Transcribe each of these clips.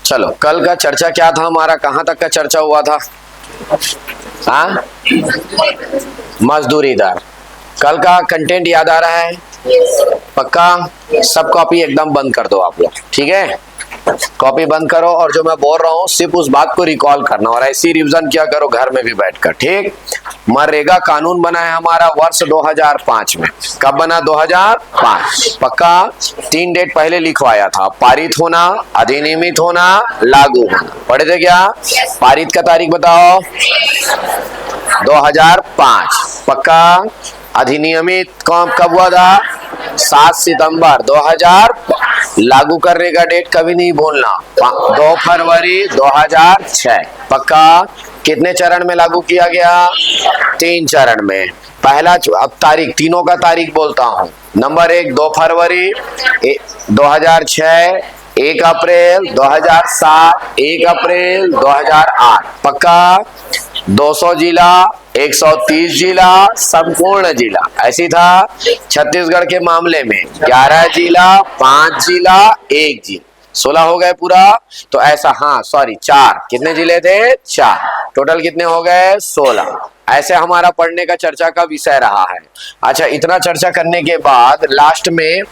चलो, कल का चर्चा क्या था हमारा, कहाँ तक का चर्चा हुआ था? हाँ, मजदूरी दर। कल का कंटेंट याद आ रहा है? पक्का? सब कॉपी एकदम बंद कर दो आप लोग, ठीक है? कॉपी बंद करो और जो मैं बोल रहा हूँ सिर्फ उस बात को रिकॉल करना और ऐसी रिवीजन किया करो घर में भी बैठकर, ठीक? मनरेगा कानून बना है हमारा वर्ष 2005 में। कब बना? 2005। पक्का? 3 डेट पहले लिखवाया था, पारित होना, अधिनियमित होना, लागू होना। पढ़े थे क्या? पारित का तारीख बताओ। 2005। पक्का? अधिनियमित कब हुआ था? 7 सितंबर 2000। लागू करने का डेट कभी नहीं भूलना, 2 फरवरी 2006। पक्का? कितने चरण में लागू किया गया? 3 चरण में। पहला, अब तारीख, तीनों का तारीख बोलता हूं। नंबर 1 2 फरवरी 2006, 1 अप्रैल 2007, 1 अप्रैल 2008। पक्का? 200 जिला, 130 जिला, संपूर्ण जिला। ऐसी था छत्तीसगढ़ के मामले में 11 जिला, 5 जिला, 1 जिला, 16 हो गए पूरा। तो ऐसा, हाँ सॉरी 4, कितने जिले थे? 4, टोटल कितने हो गए? 16। ऐसे हमारा पढ़ने का चर्चा का विषय रहा है। अच्छा, इतना चर्चा करने के बाद लास्ट में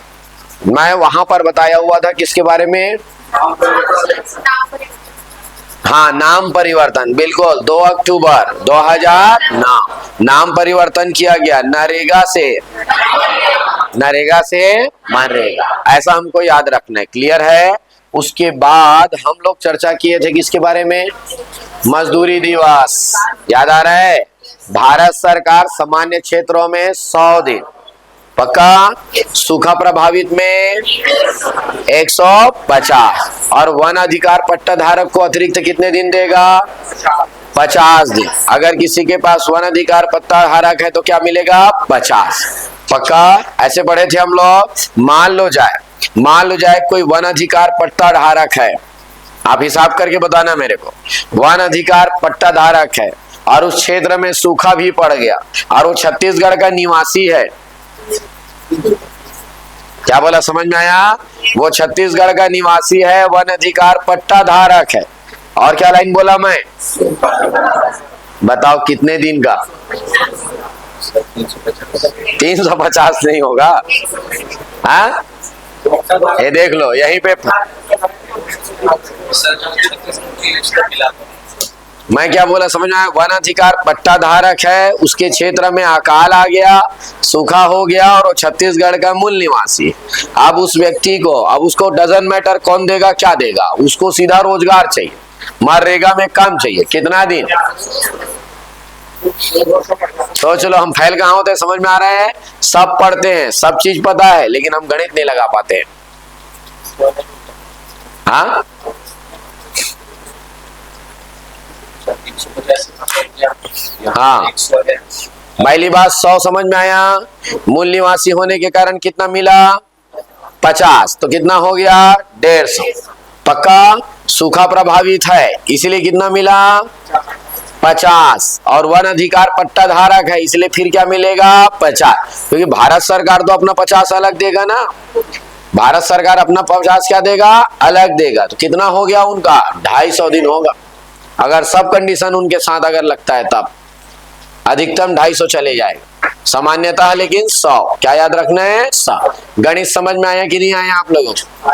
मैं वहां पर बताया हुआ था किसके बारे में? हाँ, नाम परिवर्तन, बिल्कुल। 2 अक्टूबर 2000 नाम परिवर्तन किया गया नरेगा से मनरेगा। ऐसा हमको याद रखना है, क्लियर है? उसके बाद हम लोग चर्चा किए थे किसके बारे में? मजदूरी दिवस। याद आ रहा है? भारत सरकार सामान्य क्षेत्रों में 100 दिन। पक्का? सूखा प्रभावित में 150 और वन अधिकार पट्टा धारक को अतिरिक्त कितने दिन देगा? 50 दिन। अगर किसी के पास वन अधिकार पट्टा धारक है तो क्या मिलेगा? 50। पक्का? ऐसे पढ़े थे हम लोग। मान लो जाए कोई वन अधिकार पट्टा धारक है, आप हिसाब करके बताना मेरे को। वन अधिकार पट्टा धारक है और उस क्षेत्र में सूखा भी पड़ गया और वो छत्तीसगढ़ का निवासी है। क्या बोला, समझ में आया? वो छत्तीसगढ़ का निवासी है, वन अधिकार पट्टा धारक है। और क्या लाइन बोला मैं? बताओ कितने दिन का? 350 नहीं होगा। हाँ, ये देख लो यहीं पे। मैं क्या बोला, समझ में आया? वन अधिकार पट्टा धारक है, उसके क्षेत्र में अकाल आ गया, सूखा हो गया और वो छत्तीसगढ़ का मूल निवासी। अब उस व्यक्ति को, अब उसको डजन मैटर कौन देगा क्या देगा, उसको सीधा रोजगार चाहिए, मनरेगा में काम चाहिए। कितना दिन? तो चलो, हम फैल कहाँ होते हैं, समझ में आ रहा है? सब पढ़ते हैं, सब चीज पता है, लेकिन हम गणित नहीं लगा पाते हैं। हाँ, हाँ, पहली बात 100 समझ में आया? मूल निवासी होने के कारण कितना मिला? 50। तो कितना हो गया? 150। पक्का? सूखा प्रभावित है इसलिए कितना मिला? 50। और वन अधिकार पट्टा धारक है इसलिए फिर क्या मिलेगा? 50। क्योंकि भारत सरकार तो अपना 50 अलग देगा ना। भारत सरकार अपना 50 क्या देगा? अलग देगा। तो कितना हो गया उनका? 250 दिन होगा। अगर सब कंडीशन उनके साथ अगर लगता है तब अधिकतम 250 चले जाएगा, सामान्यतः लेकिन 100। क्या याद रखना है? 100। गणित समझ में आया कि नहीं आया आप लोगों को?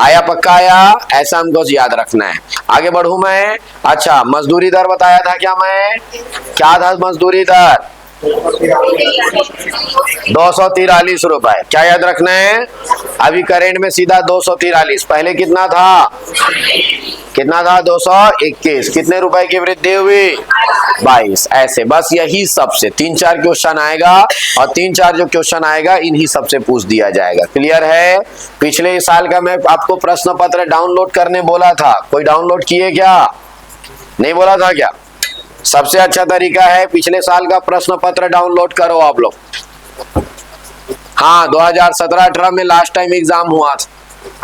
आया? पक्का आया? ऐसा हमको याद रखना है। आगे बढ़ू मैं। अच्छा, मजदूरी दर बताया था क्या मैं? क्या था मजदूरी दर? 243 रुपए। क्या याद रखना है? अभी करेंट में सीधा 243। पहले कितना था? 221। कितने रुपए की वृद्धि हुई? 22। ऐसे बस यही सबसे 3-4 क्वेश्चन आएगा और 3-4 जो क्वेश्चन आएगा इन्हीं सबसे पूछ दिया जाएगा। क्लियर है? पिछले साल का मैं आपको प्रश्न पत्र डाउनलोड करने बोला था, कोई डाउनलोड किए क्या? नहीं बोला था क्या? सबसे अच्छा तरीका है पिछले साल का प्रश्न पत्र डाउनलोड करो आप लोग। हाँ, 2017-18 में लास्ट टाइम एग्जाम हुआ था,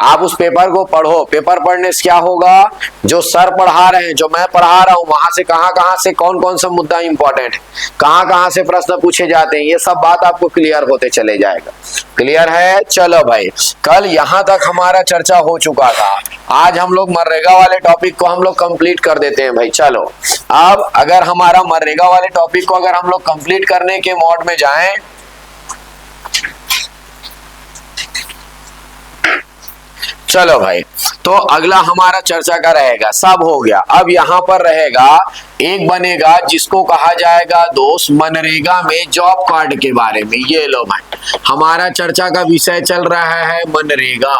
आप उस पेपर को पढ़ो। पेपर पढ़ने से क्या होगा, जो सर पढ़ा रहे हैं, जो मैं पढ़ा रहा हूं, वहां से कहां से कौन कौन सा मुद्दा इंपॉर्टेंट है, कहां से प्रश्न पूछे जाते हैं, ये सब बात आपको क्लियर होते चले जाएगा। क्लियर है? चलो भाई, कल यहां तक हमारा चर्चा हो चुका था। आज हम लोग मनरेगा वाले टॉपिक को हम लोग कंप्लीट कर देते हैं भाई। चलो अब अगर हमारा मनरेगा वाले टॉपिक को अगर हम लोग कंप्लीट करने के मोड में जाएं, चलो भाई, तो अगला हमारा चर्चा का रहेगा, सब हो गया। अब यहां पर रहेगा एक बनेगा जिसको कहा जाएगा दोस्त मनरेगा में जॉब कार्ड के बारे में। ये लो भाई, हमारा चर्चा का विषय चल रहा है मनरेगा।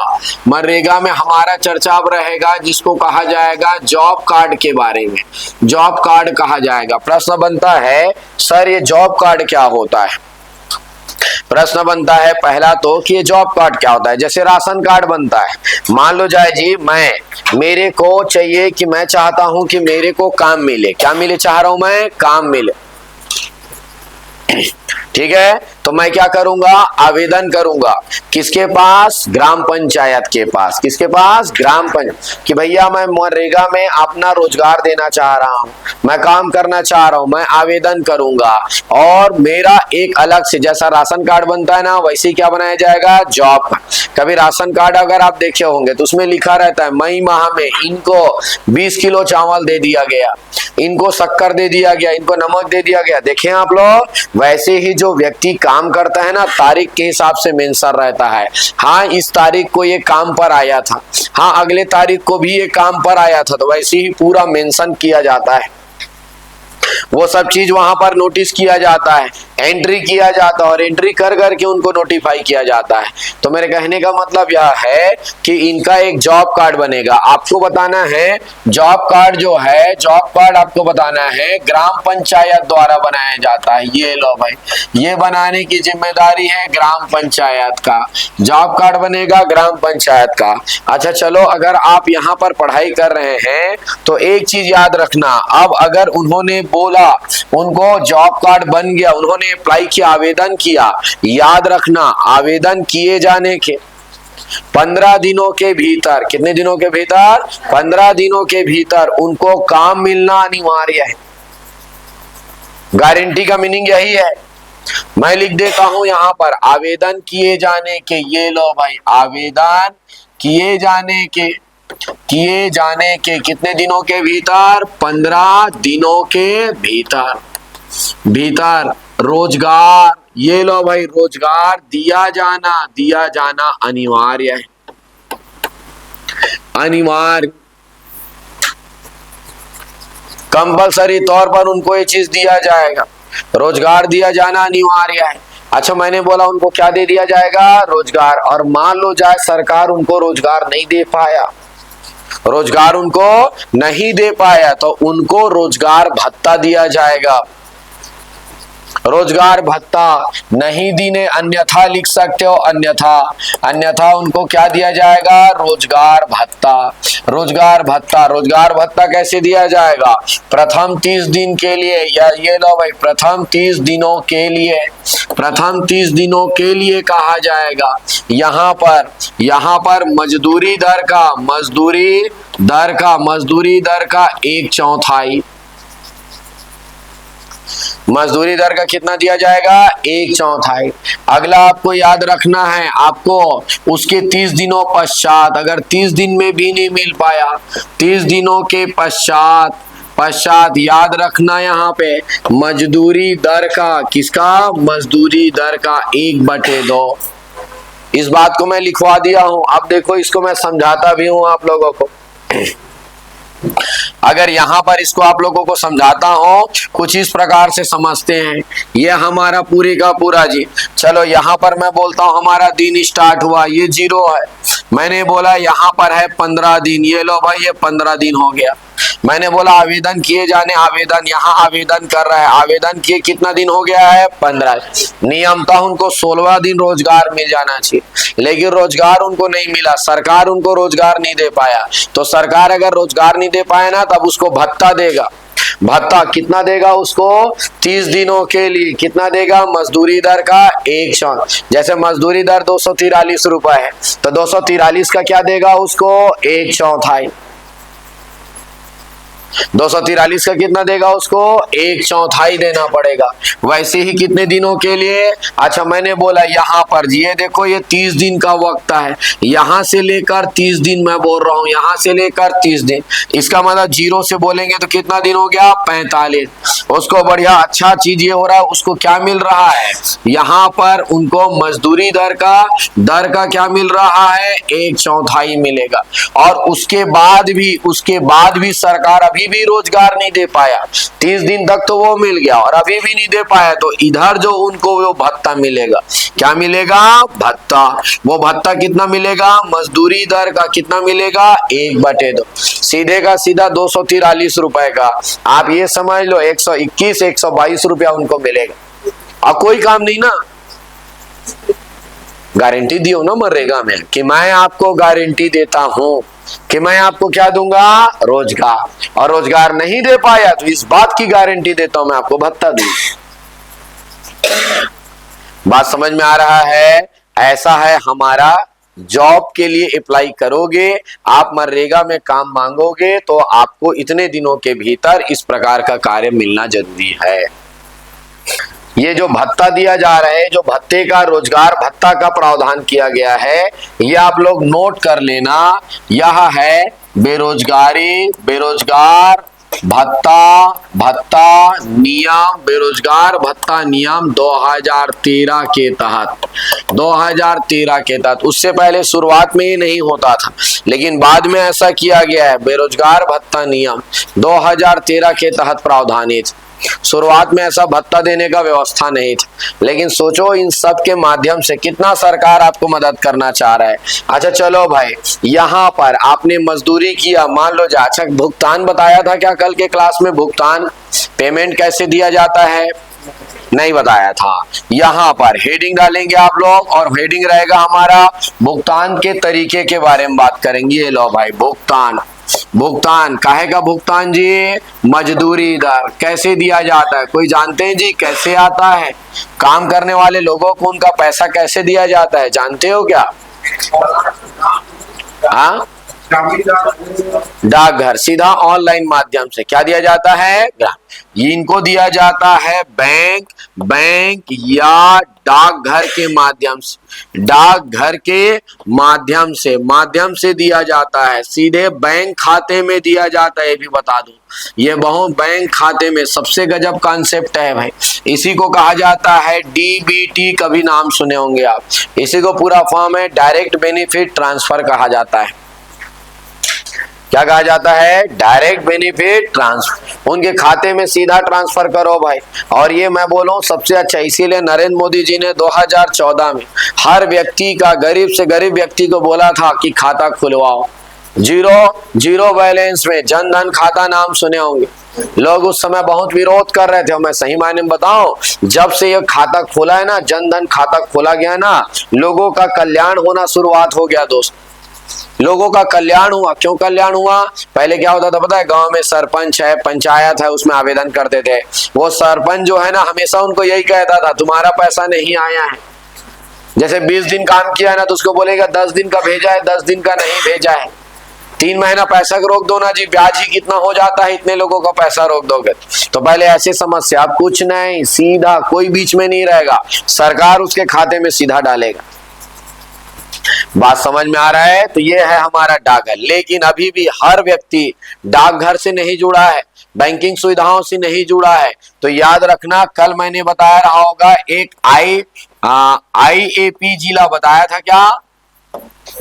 मनरेगा में हमारा चर्चा अब रहेगा जिसको कहा जाएगा जॉब कार्ड के बारे में। जॉब कार्ड कहा जाएगा। प्रश्न बनता है सर ये जॉब कार्ड क्या होता है? प्रश्न बनता है पहला तो कि ये जॉब कार्ड क्या होता है। जैसे राशन कार्ड बनता है, मान लो जाए जी मेरे को चाहिए कि मैं चाहता हूं कि मेरे को काम मिले। क्या मिले चाह रहा हूं मैं? काम मिले। ठीक है, तो मैं क्या करूंगा? आवेदन करूंगा। किसके पास? ग्राम पंचायत के पास। किसके पास? ग्राम पंचायत। कि भैया मैं मनरेगा में अपना रोजगार देना चाह रहा हूं, मैं काम करना चाह रहा हूं, मैं आवेदन करूंगा। और मेरा एक अलग से जैसा राशन कार्ड बनता है ना, वैसे क्या बनाया जाएगा? Job card. कभी राशन कार्ड अगर आप देखे होंगे तो उसमें लिखा रहता है मई माह में इनको 20 किलो चावल दे दिया गया, इनको शक्कर दे दिया गया, इनको नमक दे दिया गया। देखें आप लोग, वैसे ही जो व्यक्ति काम करता है ना, तारीख के हिसाब से मेंशन रहता है। हाँ, इस तारीख को ये काम पर आया था, हाँ अगले तारीख को भी ये काम पर आया था, तो वैसे ही पूरा मेंशन किया जाता है। वो सब चीज वहां पर नोटिस किया जाता है, एंट्री किया जाता है, और एंट्री कर करके उनको नोटिफाई किया जाता है। तो मेरे कहने का मतलब यह है कि इनका एक जॉब कार्ड बनेगा। आपको बताना है जॉब कार्ड जो है, जॉब कार्ड आपको बताना है ग्राम पंचायत द्वारा बनाया जाता है। ये लो भाई, ये बनाने की जिम्मेदारी है ग्राम पंचायत का। जॉब कार्ड बनेगा ग्राम पंचायत का। अच्छा चलो, अगर आप यहाँ पर पढ़ाई कर रहे हैं तो एक चीज याद रखना, अब अगर उन्होंने बोला उनको जॉब कार्ड बन गया, उन्होंने अप्लाई किया, आवेदन किया, याद रखना आवेदन किए जाने के 15 दिनों के भीतर, कितने दिनों के भीतर? 15 दिनों के भीतर उनको काम मिलना अनिवार्य है। गारंटी का मीनिंग यही है। मैं लिख देता हूं यहां पर आवेदन किए जाने के। ये लो भाई, आवेदन किए जाने के कितने दिनों के भीतर? 15 दिनों के भीतर रोजगार, ये लो भाई, रोजगार दिया जाना अनिवार्य है। अनिवार्य, कंपलसरी तौर पर उनको ये चीज दिया जाएगा, रोजगार दिया जाना अनिवार्य है। अच्छा, मैंने बोला उनको क्या दे दिया जाएगा? रोजगार। और मान लो जाए सरकार उनको रोजगार नहीं दे पाया, रोजगार उनको नहीं दे पाया, तो उनको रोजगार भत्ता दिया जाएगा। रोजगार भत्ता नहीं देने, अन्यथा लिख सकते हो, अन्यथा उनको क्या दिया जाएगा? रोजगार भत्ता। रोजगार भत्ता कैसे दिया जाएगा? प्रथम 30 दिन के लिए, या ये लो भाई, प्रथम 30 दिनों के लिए कहा जाएगा। यहाँ पर मजदूरी दर का 1/4, मजदूरी दर का कितना दिया जाएगा? 1/4। अगला आपको याद रखना है, आपको उसके 30 दिनों पश्चात, अगर 30 दिन में भी नहीं मिल पाया, 30 दिनों के पश्चात याद रखना यहाँ पे मजदूरी दर का, किसका? मजदूरी दर का 1/2। इस बात को मैं लिखवा दिया हूं। अब देखो, इसको मैं समझाता भी हूं आप लोगों को। अगर यहाँ पर इसको आप लोगों को समझाता हूं, कुछ इस प्रकार से समझते हैं। ये हमारा पूरी का पूरा जी, चलो यहाँ पर मैं बोलता हूं हमारा दिन स्टार्ट हुआ, ये 0 है। मैंने बोला यहाँ पर है 15 दिन, ये लो भाई, ये 15 दिन हो गया। मैंने बोला आवेदन किए जाने, आवेदन यहाँ आवेदन कर रहा है, आवेदन किए कितना दिन हो गया है? 15। नियमतः उनको 16वां दिन रोजगार मिल जाना चाहिए, लेकिन रोजगार उनको नहीं मिला, सरकार उनको रोजगार नहीं दे पाया। तो सरकार अगर रोजगार नहीं दे पाया ना, तब उसको भत्ता देगा। भत्ता कितना देगा उसको? 30 दिनों के लिए। कितना देगा? मजदूरी दर का 1/4। जैसे मजदूरी दर 243 रुपए है तो 243 का क्या देगा उसको? 1/4। 243 का कितना देगा उसको? 1/4 देना पड़ेगा। वैसे ही कितने दिनों के लिए? अच्छा मैंने बोला यहाँ पर ये देखो ये 30 दिन का वक्त है, यहां से लेकर 30 दिन मैं बोल रहा हूं, यहां से लेकर 30 दिन। इसका मतलब 0 से बोलेंगे तो कितना दिन हो गया? 45। उसको बढ़िया अच्छा चीज ये हो रहा है, उसको क्या मिल रहा है? यहाँ पर उनको मजदूरी दर का क्या मिल रहा है? 1/4 मिलेगा। और उसके बाद भी सरकार अभी भी रोजगार नहीं दे पाया। 30 दिन तक तो वो मिल गया और अभी भी नहीं दे पाया, तो इधर जो उनको वो भत्ता मिलेगा, क्या मिलेगा? भत्ता। वो भत्ता कितना मिलेगा? मजदूरी दर का कितना मिलेगा? 1/2। सीधे का सीधा 243 रुपए का। आप ये समझ लो 121 122 रुपया उनको मिलेगा। अब कोई काम नहीं ना। गारंटी दियो ना मनरेगा में कि मैं आपको गारंटी देता हूं कि मैं आपको क्या दूंगा? रोजगार। और रोजगार नहीं दे पाया तो इस बात की गारंटी देता हूं मैं आपको भत्ता दूंगा। बात समझ में आ रहा है? ऐसा है हमारा। जॉब के लिए अप्लाई करोगे, आप मनरेगा में काम मांगोगे तो आपको इतने दिनों के भीतर इस प्रकार का कार्य मिलना जरूरी है। ये जो भत्ता दिया जा रहा है, जो भत्ते का रोजगार भत्ता का प्रावधान किया गया है, ये आप लोग नोट कर लेना। यह है बेरोजगार भत्ता नियम, बेरोजगार भत्ता नियम 2013 के तहत। 2013 के तहत। उससे पहले शुरुआत में ये नहीं होता था, लेकिन बाद में ऐसा किया गया है। बेरोजगार भत्ता नियम 2013 के तहत प्रावधानित। शुरुआत में ऐसा भत्ता देने का व्यवस्था नहीं था, लेकिन सोचो इन सब के माध्यम से कितना सरकार आपको मदद करना चाह रहा है। अच्छा चलो भाई, यहाँ पर आपने मजदूरी किया, मान लो जा। अच्छा भुगतान बताया था क्या कल के क्लास में? भुगतान पेमेंट कैसे दिया जाता है? नहीं बताया था। यहाँ पर हेडिंग डालेंगे आप लोग और हेडिंग रहेगा हमारा भुगतान के तरीके के बारे में बात करेंगे। ये लो भाई, भुगतान काहे का भुगतान जी? मजदूरी दर कैसे दिया जाता है? कोई जानते हैं जी कैसे आता है? काम करने वाले लोगों को उनका पैसा कैसे दिया जाता है, जानते हो क्या? हाँ, डाकघर, सीधा ऑनलाइन माध्यम से। क्या दिया जाता है? इनको दिया जाता है बैंक या डाकघर के माध्यम से। डाकघर के माध्यम से दिया जाता है। सीधे बैंक खाते में दिया जाता है। ये भी बता दूं, ये बहुत बैंक खाते में सबसे गजब कॉन्सेप्ट है भाई। इसी को कहा जाता है डीबीटी। कभी नाम सुने होंगे आप। इसी को पूरा फॉर्म है डायरेक्ट बेनिफिट ट्रांसफर कहा जाता है। क्या कहा जाता है? Direct benefit transfer. उनके खाते में सीधा ट्रांसफर करो भाई। और ये मैं बोलूं सबसे अच्छा, इसीलिए नरेंद्र मोदी जी ने 2014 में हर व्यक्ति का, गरीब से गरीब व्यक्ति को बोला था कि खाता खुलवाओ। जीरो बैलेंस में जनधन खाता नाम सुने होंगे। लोग उस समय बहुत विरोध कर रहे थे। और मैं सही मायने में बताऊं, जब से ये खाता खोला है ना, जनधन खाता खोला गया ना, लोगों का कल्याण होना शुरुआत हो गया दोस्त। लोगों का कल्याण हुआ। क्यों कल्याण हुआ? पहले क्या होता था पता है? गांव में सरपंच है, पंचायत है, उसमें आवेदन करते थे। वो सरपंच जो है ना, हमेशा उनको यही कहता था तुम्हारा पैसा नहीं आया है। जैसे 20 दिन काम किया ना, तो उसको बोलेगा 10 दिन का भेजा है, 10 दिन का नहीं भेजा है। 3 महीना पैसा रोक दो ना जी, ब्याज ही कितना हो जाता है, इतने लोगों का पैसा रोक दोगे। तो पहले ऐसी समस्या। अब कुछ नहीं, सीधा कोई बीच में नहीं रहेगा, सरकार उसके खाते में सीधा डालेगा। बात समझ में आ रहा है? तो ये है हमारा डाकघर। लेकिन अभी भी हर व्यक्ति डाकघर से नहीं जुड़ा है, बैंकिंग सुविधाओं से नहीं जुड़ा है। तो याद रखना, कल मैंने बताया रहा होगा एक IAP जिला बताया था क्या?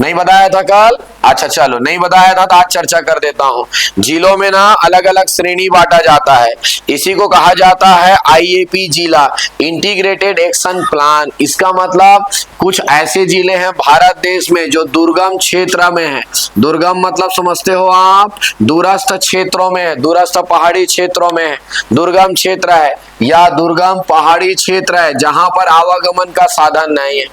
नहीं बताया था कल? अच्छा चलो, नहीं बताया था तो आज चर्चा कर देता हूं। जिलों में ना अलग अलग श्रेणी बांटा जाता है। इसी को कहा जाता है IAP जिला, इंटीग्रेटेड एक्शन प्लान। इसका मतलब कुछ ऐसे जिले हैं भारत देश में जो दुर्गम क्षेत्र में है। दुर्गम मतलब समझते हो आप? दूरस्थ क्षेत्रों में है, दूरस्थ पहाड़ी क्षेत्रों में है। दुर्गम क्षेत्र है या दुर्गम पहाड़ी क्षेत्र है जहां पर आवागमन का साधन नहीं है।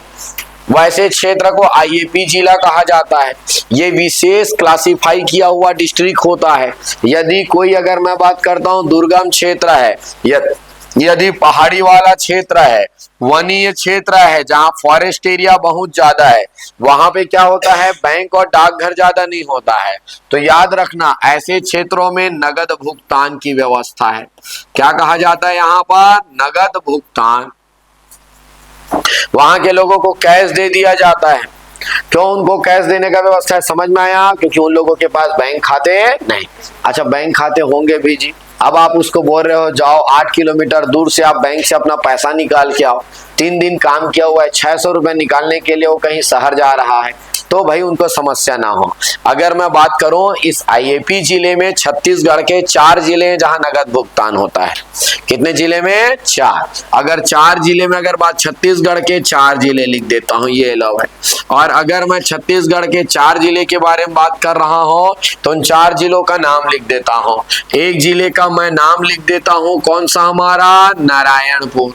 वैसे क्षेत्र को आईएपी जिला कहा जाता है। ये विशेष क्लासिफाई किया हुआ डिस्ट्रिक्ट होता है। यदि कोई, अगर मैं बात करता हूं दुर्गम क्षेत्र है, यदि पहाड़ी वाला क्षेत्र है, वनीय क्षेत्र है, जहां फॉरेस्ट एरिया बहुत ज्यादा है, वहां पे क्या होता है, बैंक और डाकघर ज्यादा नहीं होता है। तो याद रखना, ऐसे क्षेत्रों में नगद भुगतान की व्यवस्था है। क्या कहा जाता है यहाँ पर, नगद भुगतान। वहां के लोगों को कैश दे दिया जाता है। क्यों उनको कैश देने का व्यवस्था है, समझ में आया? क्योंकि उन लोगों के पास बैंक खाते नहीं। अच्छा, बैंक खाते होंगे भी जी, अब आप उसको बोल रहे हो जाओ 8 किलोमीटर दूर से आप बैंक से अपना पैसा निकाल के आओ, 3 दिन काम किया हुआ है, 600 रुपए निकालने के लिए वो कहीं शहर जा रहा है, तो भाई उनको समस्या ना हो। अगर मैं बात करूं इस आईएपी जिले में, छत्तीसगढ़ के 4 जिले हैं जहां नगद भुगतान होता है। कितने जिले में? 4। अगर 4 जिले में, अगर बात छत्तीसगढ़ के 4 जिले लिख देता हूं, ये लो है। और अगर मैं छत्तीसगढ़ के 4 जिले के बारे में बात कर रहा हूं तो उन 4 जिलों का नाम लिख देता हूं। एक जिले का मैं नाम लिख देता हूं, कौन सा हमारा? नारायणपुर।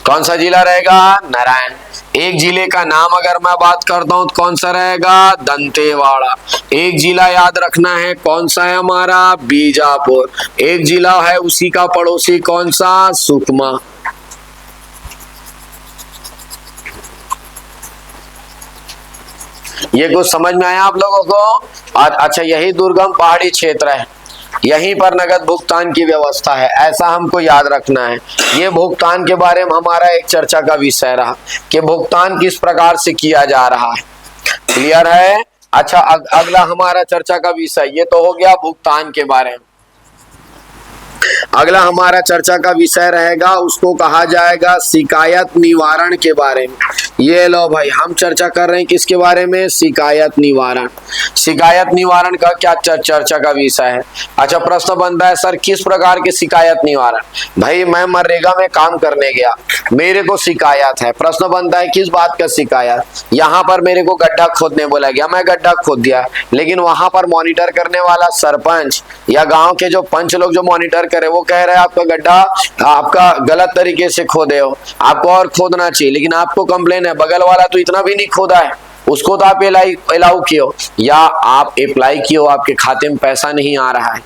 कौन सा जिला रहेगा? नारायण। एक जिले का नाम अगर मैं बात करता हूं तो कौन सा रहेगा? दंतेवाड़ा। एक जिला याद रखना है, कौन सा है हमारा? बीजापुर। एक जिला है उसी का पड़ोसी, कौन सा? सुकमा। ये कुछ समझ में आया आप लोगों को? अच्छा, यही दुर्गम पहाड़ी क्षेत्र है, यहीं पर नगद भुगतान की व्यवस्था है, ऐसा हमको याद रखना है। ये भुगतान के बारे में हमारा एक चर्चा का विषय रहा कि भुगतान किस प्रकार से किया जा रहा है। क्लियर है? अच्छा, अगला हमारा चर्चा का विषय, ये तो हो गया भुगतान के बारे में। अगला हमारा चर्चा का विषय रहेगा, उसको कहा जाएगा शिकायत निवारण के बारे में। ये लो भाई, हम चर्चा कर रहे हैं किसके बारे में? शिकायत निवारण। शिकायत निवारण का क्या चर्चा का विषय है? अच्छा, प्रश्न बनता है सर किस प्रकार के शिकायत निवारण? भाई मैं मनरेगा में काम करने गया, मेरे को शिकायत है। प्रश्न बनता है किस बात का शिकायत? यहाँ पर मेरे को गड्ढा खोदने बोला गया, मैं गड्ढा खोद दिया, लेकिन वहां पर मॉनिटर करने वाला सरपंच या गांव के जो पंच लोग जो मॉनिटर करे, वो कह रहे हैं आपका गड्ढा आपका गलत तरीके से खोदे हो, आपको और खोदना चाहिए, लेकिन आपको कंप्लेन है बगल वाला तो इतना भी नहीं खोदा है, उसको तो आप अलाउ किए हो, या आप अप्लाई किए हो, आपके खाते में पैसा नहीं आ रहा है,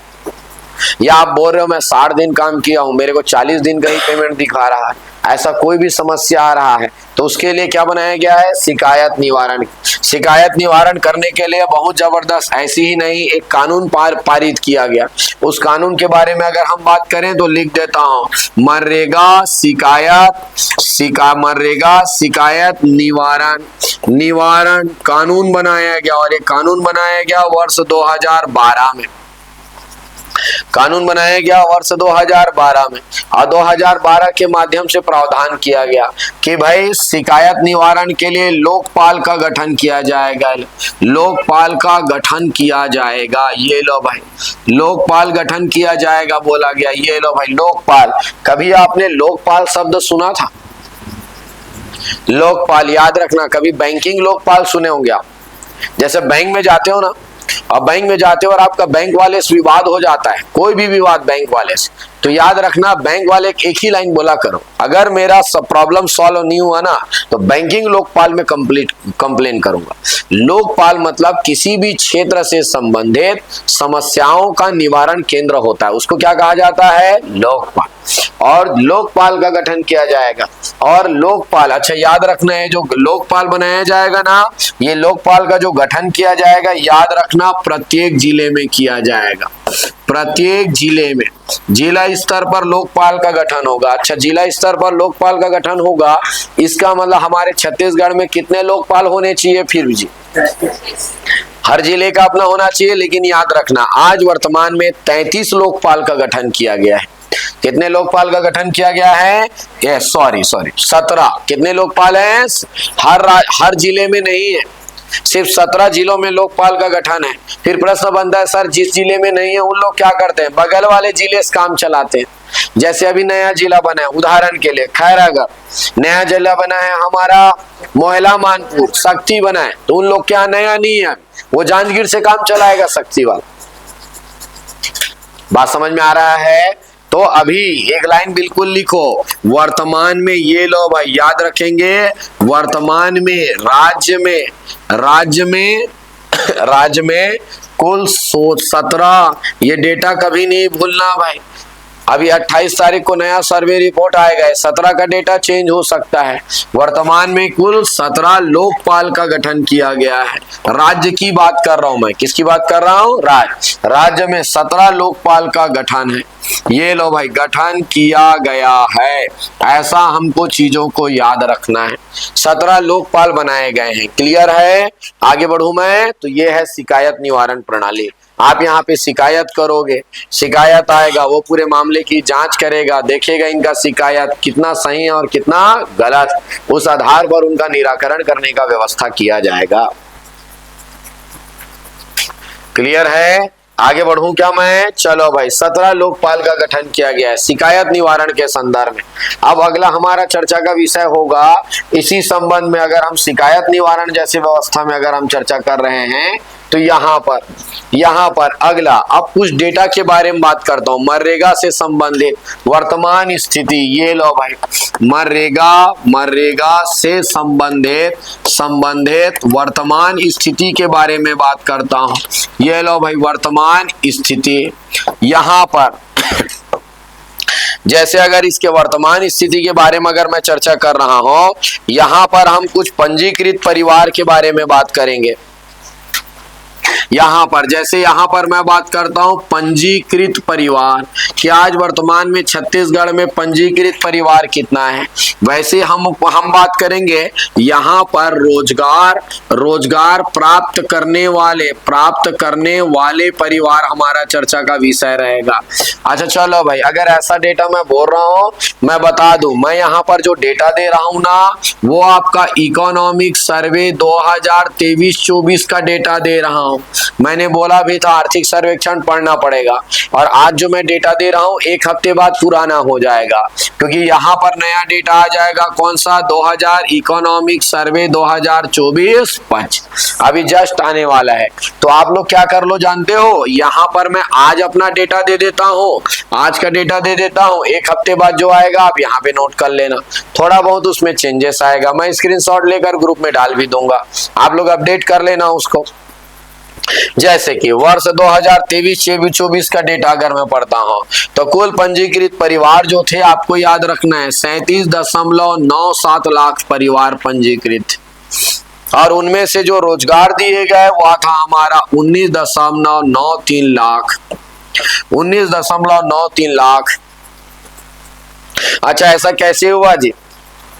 या आप बोल रहे हो मैं 60 दिन काम किया हूं, मेरे को 40 दिन का ही पेमेंट दिखा रहा है, ऐसा कोई भी समस्या आ रहा है, तो उसके लिए क्या बनाया गया है? शिकायत निवारण। शिकायत निवारण करने के लिए बहुत जबरदस्त, ऐसी ही नहीं, एक कानून पारित किया गया। उस कानून के बारे में अगर हम बात करें तो लिख देता हूं, मनरेगा शिकायत निवारण कानून बनाया गया। और ये कानून बनाया गया वर्ष 2012 में। कानून बनाया गया वर्ष 2012 में, और 2012 के माध्यम से प्रावधान किया गया कि भाई शिकायत निवारण के लिए लोकपाल का गठन किया जाएगा। लोकपाल का गठन किया जाएगा, ये लो भाई, लोकपाल गठन किया जाएगा बोला गया। ये लो भाई, लोकपाल। कभी आपने लोकपाल शब्द सुना था? लोकपाल याद रखना, कभी बैंकिंग लोकपाल सुने होंगे आप। जैसे बैंक में जाते हो ना, अब बैंक में जाते हो और आपका बैंक वाले से विवाद हो जाता है, कोई भी विवाद बैंक वाले से, तो याद रखना बैंक वाले एक ही लाइन बोला करो, अगर मेरा प्रॉब्लम सॉल्व नहीं हुआ ना तो बैंकिंग लोकपाल में कंप्लेन करूंगा। लोकपाल मतलब किसी भी क्षेत्र से संबंधित समस्याओं का निवारण केंद्र होता है, उसको क्या कहा जाता है? लोकपाल। और लोकपाल का गठन किया जाएगा। और लोकपाल, अच्छा याद रखना है, जो लोकपाल बनाया जाएगा ना, ये लोकपाल का जो गठन किया जाएगा, याद रखना प्रत्येक जिले में किया जाएगा। प्रत्येक जिले में जिला स्तर पर लोकपाल का गठन होगा। अच्छा, जिला स्तर पर लोकपाल का गठन होगा, इसका मतलब हमारे छत्तीसगढ़ में कितने लोकपाल होने चाहिए? फिर जी हर जिले का अपना होना चाहिए, लेकिन याद रखना आज वर्तमान में 33 लोकपाल का गठन किया गया है। कितने लोकपाल का गठन किया गया है? 17। कितने लोकपाल हैं? हर जिले में नहीं है, सिर्फ 17 जिलों में लोकपाल का गठन है। फिर प्रश्न बनता है सर जिस जिले में नहीं है उन लोग क्या करते हैं? बगल वाले जिले से काम चलाते हैं। जैसे अभी नया जिला बना है, उदाहरण के लिए खैरागढ़, नया जिला बना है हमारा मोहला मानपुर, शक्ति बना है, तो उन लोग क्या नया नहीं है, वो जांजगीर से काम चलाएगा शक्ति वाला। बात समझ में आ रहा है? तो तो अभी एक लाइन बिल्कुल लिखो, वर्तमान में, ये लो भाई याद रखेंगे, वर्तमान में राज्य में कुल 17, ये डेटा कभी नहीं भूलना भाई। अभी 28 तारीख को नया सर्वे रिपोर्ट आएगा, 17 का डेटा चेंज हो सकता है। वर्तमान में कुल 17 लोकपाल का गठन किया गया है। राज्य की बात कर रहा हूं मैं, किसकी बात कर रहा हूं? राज्य में 17 लोकपाल का गठन है। ये लो भाई, गठन किया गया है, ऐसा हमको चीजों को याद रखना है। 17 लोकपाल बनाए गए हैं। क्लियर है? आगे बढ़ूं मैं तो ये है शिकायत निवारण प्रणाली। आप यहाँ पे शिकायत करोगे, शिकायत आएगा, वो पूरे मामले की जांच करेगा, देखेगा इनका शिकायत कितना सही है और कितना गलत, उस आधार पर उनका निराकरण करने का व्यवस्था किया जाएगा। क्लियर है? आगे बढ़ूं क्या मैं? चलो भाई, 17 लोकपाल का गठन किया गया है शिकायत निवारण के संदर्भ में। अब अगला हमारा चर्चा का विषय होगा इसी संबंध में। अगर हम शिकायत निवारण जैसी व्यवस्था में अगर हम चर्चा कर रहे हैं तो यहाँ पर अगला अब कुछ डेटा के बारे में बात करता हूं, मनरेगा से संबंधित वर्तमान स्थिति। ये लो भाई, मनरेगा से संबंधित वर्तमान स्थिति के बारे में बात करता हूं। ये लो भाई, वर्तमान स्थिति। यहाँ पर जैसे अगर इसके वर्तमान स्थिति के बारे में अगर मैं चर्चा कर रहा हूं, यहाँ पर हम कुछ पंजीकृत परिवार के बारे में बात करेंगे। यहाँ पर जैसे यहाँ पर मैं बात करता हूं पंजीकृत परिवार, कि आज वर्तमान में छत्तीसगढ़ में पंजीकृत परिवार कितना है। वैसे हम बात करेंगे यहाँ पर रोजगार प्राप्त करने वाले परिवार हमारा चर्चा का विषय रहेगा। अच्छा चलो भाई, अगर ऐसा डेटा मैं बोल रहा हूं, मैं बता दूं, मैं यहाँ पर जो डेटा दे रहा हूं ना, वो आपका इकोनॉमिक सर्वे 2023-24 का डेटा दे रहा हूं। मैंने बोला भी था आर्थिक सर्वेक्षण पढ़ना पड़ेगा, और आज जो मैं डेटा दे रहा हूं 1 हफ्ते बाद पुराना हो जाएगा, क्योंकि यहाँ पर नया डेटा आ जाएगा। कौन सा? 2000 इकोनॉमिक सर्वे 2024-25 अभी जस्ट आने वाला है। तो आप लोग क्या कर लो जानते हो, यहाँ पर मैं आज अपना डेटा दे देता हूँ, आज का डेटा दे देता हूँ, 1 हफ्ते बाद जो आएगा आप यहाँ पे नोट कर लेना, थोड़ा बहुत उसमें चेंजेस आएगा, मैं स्क्रीनशॉट लेकर ग्रुप में डाल भी दूंगा, आप लोग अपडेट कर लेना उसको। जैसे कि वर्ष 2023-24 का डेटा अगर मैं पढ़ता हूं तो कुल पंजीकृत परिवार जो थे आपको याद रखना है 37.97 लाख परिवार पंजीकृत, और उनमें से जो रोजगार दिए गए वो था हमारा 19.93 लाख। 19.93 लाख। अच्छा, ऐसा कैसे हुआ जी?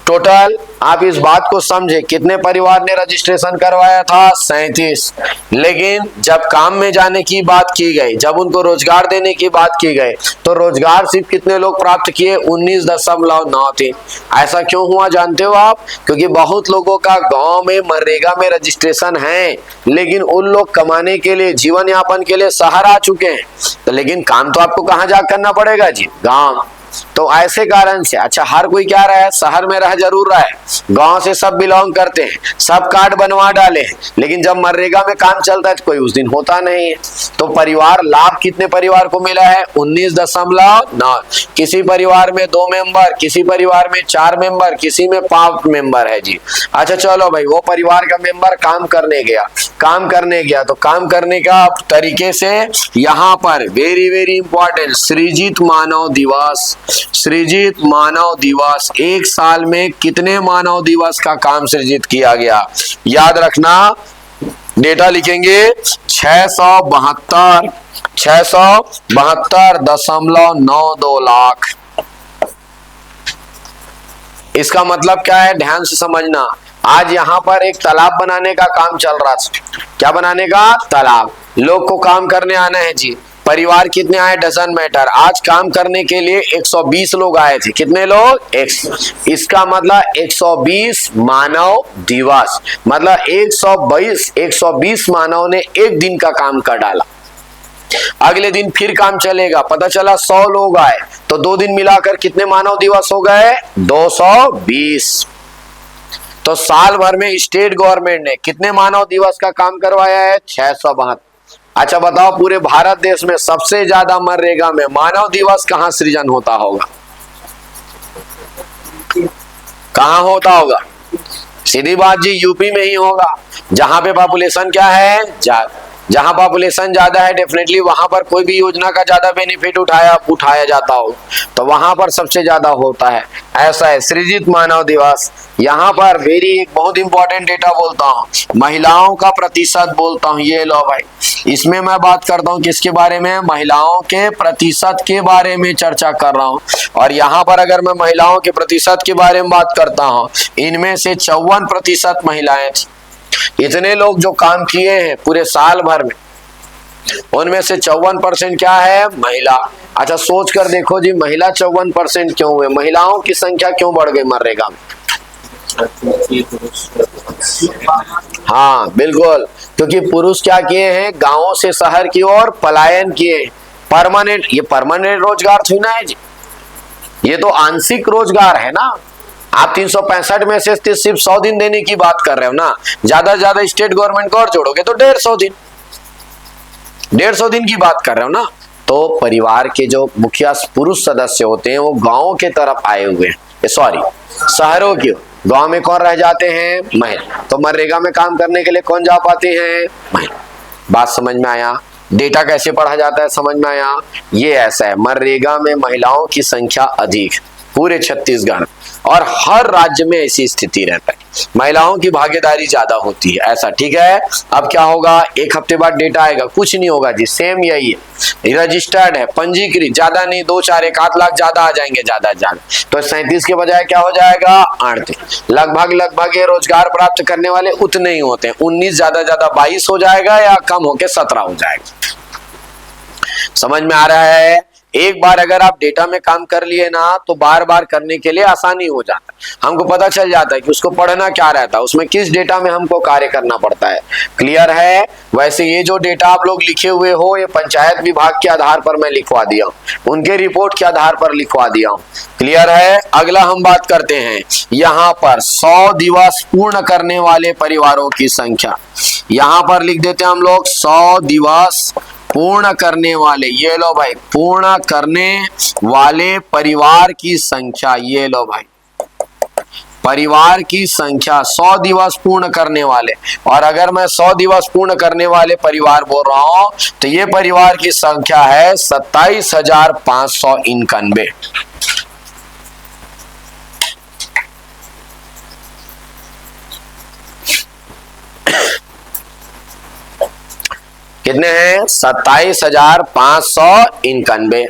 टोटल आप इस बात को समझे, कितने परिवार ने रजिस्ट्रेशन करवाया था? 37। लेकिन जब काम में जाने की बात की गई, जब उनको रोजगार देने की बात की गई, तो रोजगार सिर्फ कितने लोग प्राप्त किए? 19.93। ऐसा क्यों हुआ जानते हो आप? क्योंकि बहुत लोगों का गांव में मनरेगा में रजिस्ट्रेशन है, लेकिन उन लोग कमाने के लिए, जीवन यापन के लिए शहर आ चुके हैं, तो लेकिन काम तो आपको कहाँ जा करना पड़ेगा जी? गाँव। तो ऐसे कारण से, अच्छा हर कोई क्या रहा है, शहर में रह जरूर रहा है, गांव से सब बिलोंग करते हैं, सब कार्ड बनवा डाले हैं, लेकिन जब मनरेगा में काम चलता है तो कोई उस दिन होता नहीं है। तो परिवार लाभ कितने परिवार को मिला है? 19.9। किसी परिवार में 2 मेंबर, किसी परिवार में 4 मेंबर, किसी में 5 मेंबर है जी। अच्छा चलो भाई, वो परिवार का मेंबर काम करने गया तो काम करने का तरीके से यहाँ पर वेरी इंपॉर्टेंट सृजित मानव दिवस, एक साल में कितने मानव दिवस का काम सृजित किया गया? याद रखना, डेटा लिखेंगे 672.92 लाख। इसका मतलब क्या है, ध्यान से समझना। आज यहाँ पर एक तालाब बनाने का काम चल रहा था। क्या बनाने का? तालाब। लोग को काम करने आना है जी। परिवार कितने आए डजंट मैटर, आज काम करने के लिए 120 लोग आए थे। कितने लोग? इसका मतलब 120 मानव दिवस, मतलब 120 मानव ने एक दिन का काम कर डाला। अगले दिन फिर काम चलेगा, पता चला 100 लोग आए, तो 2 दिन मिलाकर कितने मानव दिवस हो गए? 220। तो साल भर में स्टेट गवर्नमेंट ने कितने मानव दिवस का काम करवाया है? 672। अच्छा बताओ, पूरे भारत देश में सबसे ज्यादा मनरेगा में मानव दिवस कहाँ सृजन होता होगा? कहाँ होता होगा? सीधी बात जी, यूपी में ही होगा, जहां पे पॉपुलेशन क्या है, जहां पॉपुलेशन ज्यादा है डेफिनेटली वहां पर कोई भी योजना का ज्यादा बेनिफिट उठाया जाता हो, तो वहां पर सबसे ज्यादा होता है। ऐसा है सृजित मानव दिवस। यहाँ पर एक बहुत इंपॉर्टेंट डेटा बोलता हूँ, महिलाओं का प्रतिशत बोलता हूँ। ये लो भाई, इसमें मैं बात करता हूँ किसके बारे में? महिलाओं के प्रतिशत के बारे में चर्चा कर रहा हूँ। और यहाँ पर अगर मैं महिलाओं के प्रतिशत के बारे में बात करता हूँ, इनमें से 54% महिलाएं थी। इतने लोग जो काम किए हैं पूरे साल भर में, उनमें से 54% क्या है? महिला। अच्छा सोच कर देखो जी, महिला 54% क्यों हुए? महिलाओं की संख्या क्यों बढ़ गई मनरेगा में? हाँ बिल्कुल, क्योंकि पुरुष क्या किए हैं? गांवों से शहर की ओर पलायन किए। परमानेंट, ये परमानेंट रोजगार थी ना है जी, ये तो आंशिक रोजगार है ना। आप 365 में से सिर्फ 100 दिन देने की बात कर रहे हो ना, ज्यादा से ज्यादा स्टेट गवर्नमेंट को और जोड़ोगे तो 150 दिन की बात कर रहे हो ना। तो परिवार के जो मुखिया पुरुष सदस्य होते हैं वो गांव के तरफ आए हुए हैं, सॉरी शहरों की। गांव में कौन रह जाते हैं? महिला। तो मनरेगा में काम करने के लिए कौन जा पाते हैं? महिला। बात समझ में आया? डेटा कैसे पढ़ा जाता है समझ में आया? ये ऐसा है, मनरेगा में महिलाओं की संख्या अधिक पूरे छत्तीसगढ़, और हर राज्य में ऐसी स्थिति रहता है, महिलाओं की भागीदारी ज्यादा होती है। ऐसा ठीक है। अब क्या होगा? एक हफ्ते बाद डेटा आएगा, कुछ नहीं होगा जी, सेम यही है, रजिस्टर्ड है, पंजीकृत, ज्यादा नहीं, 2-4-1 लाख ज्यादा आ जाएंगे, ज्यादा तो 37 के बजाय क्या हो जाएगा? 38। लगभग ये रोजगार प्राप्त करने वाले उतने ही होते हैं, 19 ज्यादा 22 हो जाएगा, या कम होके 17 हो जाएगा। समझ में आ रहा है? एक बार अगर आप डेटा में काम कर लिए ना, तो बार बार करने के लिए आसानी हो जाता है। हमको पता चल जाता है कि उसको पढ़ना क्या रहता है, उसमें किस डेटा में हमको कार्य करना पड़ता है। क्लियर है? वैसे ये जो डेटा आप लोग लिखे हुए हो, ये पंचायत विभाग के आधार पर मैं लिखवा दिया हूँ, उनके रिपोर्ट के आधार पर लिखवा दिया हूँ। क्लियर है? अगला हम बात करते हैं यहाँ पर 100 दिवस पूर्ण करने वाले परिवारों की संख्या। यहाँ पर लिख देते हैं हम लोग 100 दिवस पूर्ण करने वाले। ये लो भाई, पूर्ण करने वाले परिवार की संख्या। ये लो भाई, परिवार की संख्या 100 दिवस पूर्ण करने वाले। और अगर मैं 100 दिवस पूर्ण करने वाले परिवार बोल रहा हूं, तो ये परिवार की संख्या है 27,591। कितने हैं? 27,591।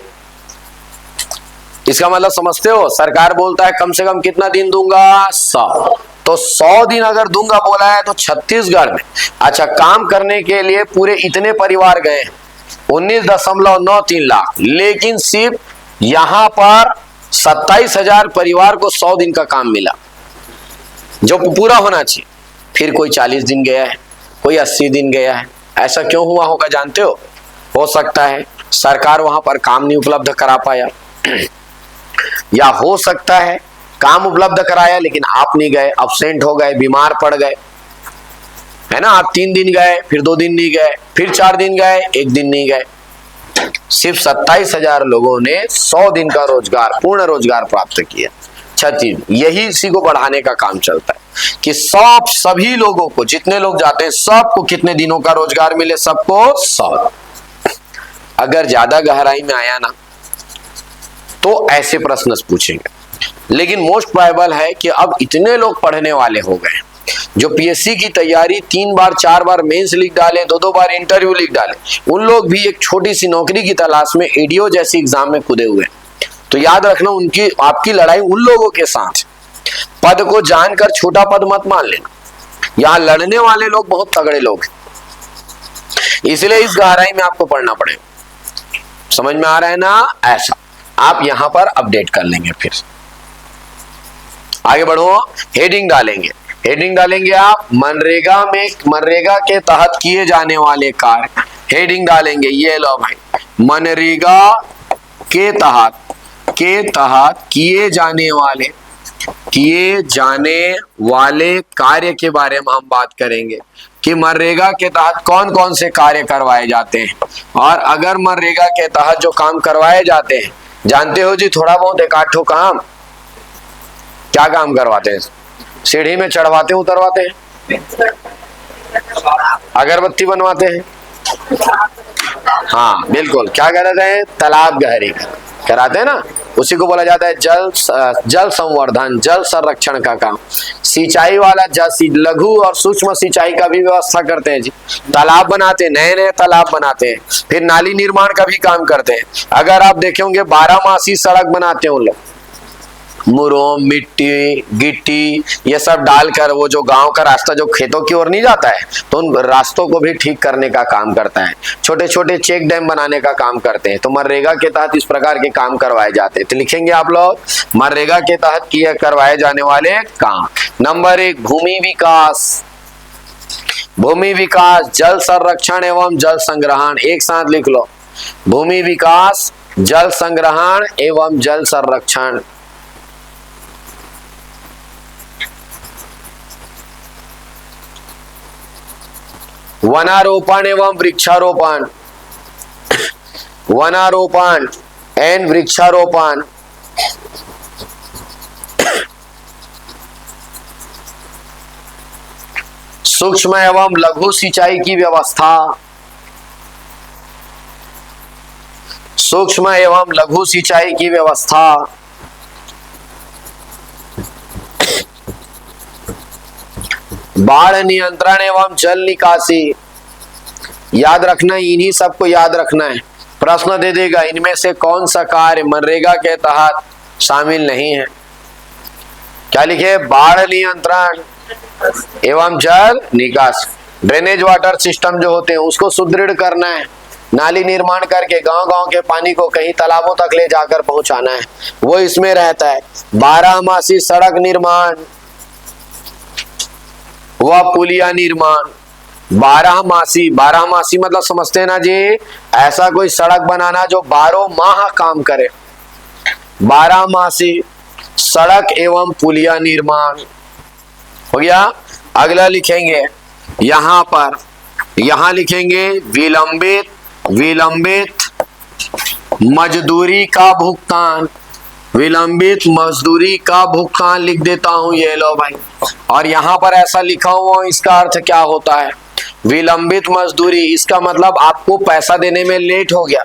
इसका मतलब समझते हो? सरकार बोलता है कम से कम कितना दिन दूंगा? 100। तो 100 दिन अगर दूंगा बोला है, तो छत्तीसगढ़ में अच्छा काम करने के लिए पूरे इतने परिवार गए, 19.93 लाख, लेकिन सिर्फ यहां पर 27,000 परिवार को 100 दिन का काम मिला, जो पूरा होना चाहिए। फिर कोई 40 दिन गया है, कोई 80 दिन गया है। ऐसा क्यों हुआ होगा जानते हो सकता है सरकार वहां पर काम नहीं उपलब्ध करा पाया, या हो सकता है काम उपलब्ध कराया लेकिन आप नहीं गए, अब्सेंट हो गए, बीमार पड़ गए, है ना। आप 3 दिन गए, फिर 2 दिन नहीं गए, फिर 4 दिन गए, 1 दिन नहीं गए। सिर्फ 27,000 लोगों ने 100 दिन का रोजगार, पूर्ण रोजगार प्राप्त किया। यही इसी को बढ़ाने का काम चलता है कि सभी लोगों को, जितने लोग जाते हैं सबको कितने दिनों का रोजगार मिले? सबको 100। अगर ज्यादा गहराई में आया ना, तो ऐसे प्रश्न पूछेंगे, लेकिन मोस्ट प्रोबेबल है कि अब इतने लोग पढ़ने वाले हो गए जो पीएससी की तैयारी 3 बार 4 बार मेंस लिख डाले, 2 बार इंटरव्यू लिख डाले, उन लोग भी एक छोटी सी नौकरी की तलाश में एडीओ जैसी एग्जाम में कूदे हुए। तो याद रखना, उनकी आपकी लड़ाई उन लोगों के साथ। पद को जानकर छोटा पद मत मान लेना, यहां लड़ने वाले लोग बहुत तगड़े लोग हैं, इसलिए इस गहराई में आपको पढ़ना पड़ेगा। समझ में आ रहा है ना? ऐसा आप यहां पर अपडेट कर लेंगे। फिर आगे बढ़ो, हेडिंग डालेंगे आप मनरेगा के तहत किए जाने वाले कार्य। हेडिंग डालेंगे, ये लो भाई, मनरेगा के तहत किए जाने वाले किए जाने वाले कार्य के बारे में हम बात करेंगे कि मनरेगा के तहत कौन कौन से कार्य करवाए जाते हैं। और अगर मनरेगा के तहत जो काम करवाए जाते हैं, जानते हो जी, थोड़ा बहुत एक आठ ठो काम, क्या काम करवाते हैं? सीढ़ी में चढ़वाते उतरवाते हैं, अगरबत्ती बनवाते हैं, हाँ बिल्कुल, क्या कराते हैं? तालाब गहरी कराते हैं ना, उसी को बोला जाता है जल संवर्धन, जल संरक्षण का काम। सिंचाई वाला लघु और सूक्ष्म सिंचाई का भी व्यवस्था करते हैं जी, तालाब बनाते हैं, नए नए तालाब बनाते हैं, फिर नाली निर्माण का भी काम करते हैं। अगर आप देखेंगे 12 सड़क बनाते हैं उन लोग, मुरोम, मिट्टी, गिट्टी ये सब डालकर, वो जो गांव का रास्ता जो खेतों की ओर नहीं जाता है, तो उन रास्तों को भी ठीक करने का काम करता है। छोटे छोटे चेक डैम बनाने का काम करते हैं। तो मनरेगा के तहत इस प्रकार के काम करवाए जाते हैं। तो लिखेंगे आप लोग, मनरेगा के तहत किए करवाए जाने वाले काम। नंबर 1, भूमि विकास। भूमि विकास, जल संरक्षण एवं जल संग्रहण, एक साथ लिख लो, भूमि विकास, जल संग्रहण एवं जल संरक्षण। वनारोपण एवं वृक्षारोपण, वनारोपण एंड वृक्षारोपण। सूक्ष्म एवं लघु सिंचाई की व्यवस्था, सूक्ष्म एवं लघु सिंचाई की व्यवस्था। बाढ़ नियंत्रण एवं जल निकासी, याद रखना, इन्हीं सबको याद रखना है। प्रश्न दे देगा, इनमें से कौन सा कार्य मनरेगा के तहत शामिल नहीं है? क्या लिखे? बाढ़ नियंत्रण एवं जल निकास। ड्रेनेज वाटर सिस्टम जो होते हैं उसको सुदृढ़ करना है, नाली निर्माण करके गांव-गांव के पानी को कहीं तालाबों तक ले जाकर पहुंचाना है, वो इसमें रहता है। 12मासी सड़क निर्माण व पुलिया निर्माण। 12मासी, 12मासी मतलब समझते हैं ना जी, ऐसा कोई सड़क बनाना जो 12 माह काम करे। 12मासी सड़क एवं पुलिया निर्माण हो गया। अगला लिखेंगे यहां पर, यहां लिखेंगे विलंबित मजदूरी का भुगतान। विलंबित मजदूरी का भुगतान लिख देता हूं, ये लो भाई। और यहां पर ऐसा लिखा हुआ, इसका अर्थ क्या होता है? विलंबित मजदूरी, इसका मतलब आपको पैसा देने में लेट हो गया।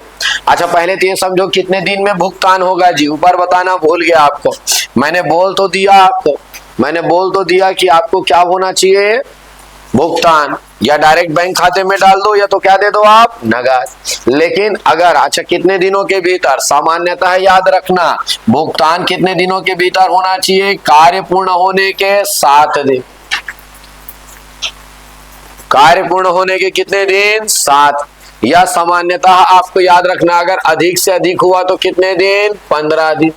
अच्छा, पहले तो ये समझो कितने दिन में भुगतान होगा जी, ऊपर बताना भूल गया आपको। मैंने बोल तो दिया आपको, मैंने बोल तो दिया कि आपको क्या होना चाहिए? भुगतान, या डायरेक्ट बैंक खाते में डाल दो, या तो क्या दे दो आप? नगद। लेकिन अगर, अच्छा कितने दिनों के भीतर? सामान्यतः याद रखना, भुगतान कितने दिनों के भीतर होना चाहिए? कार्य पूर्ण होने के 7 दिन। कार्य पूर्ण होने के कितने दिन? 7। या सामान्यतः आपको याद रखना, अगर अधिक से अधिक हुआ तो कितने दिन? 15 दिन।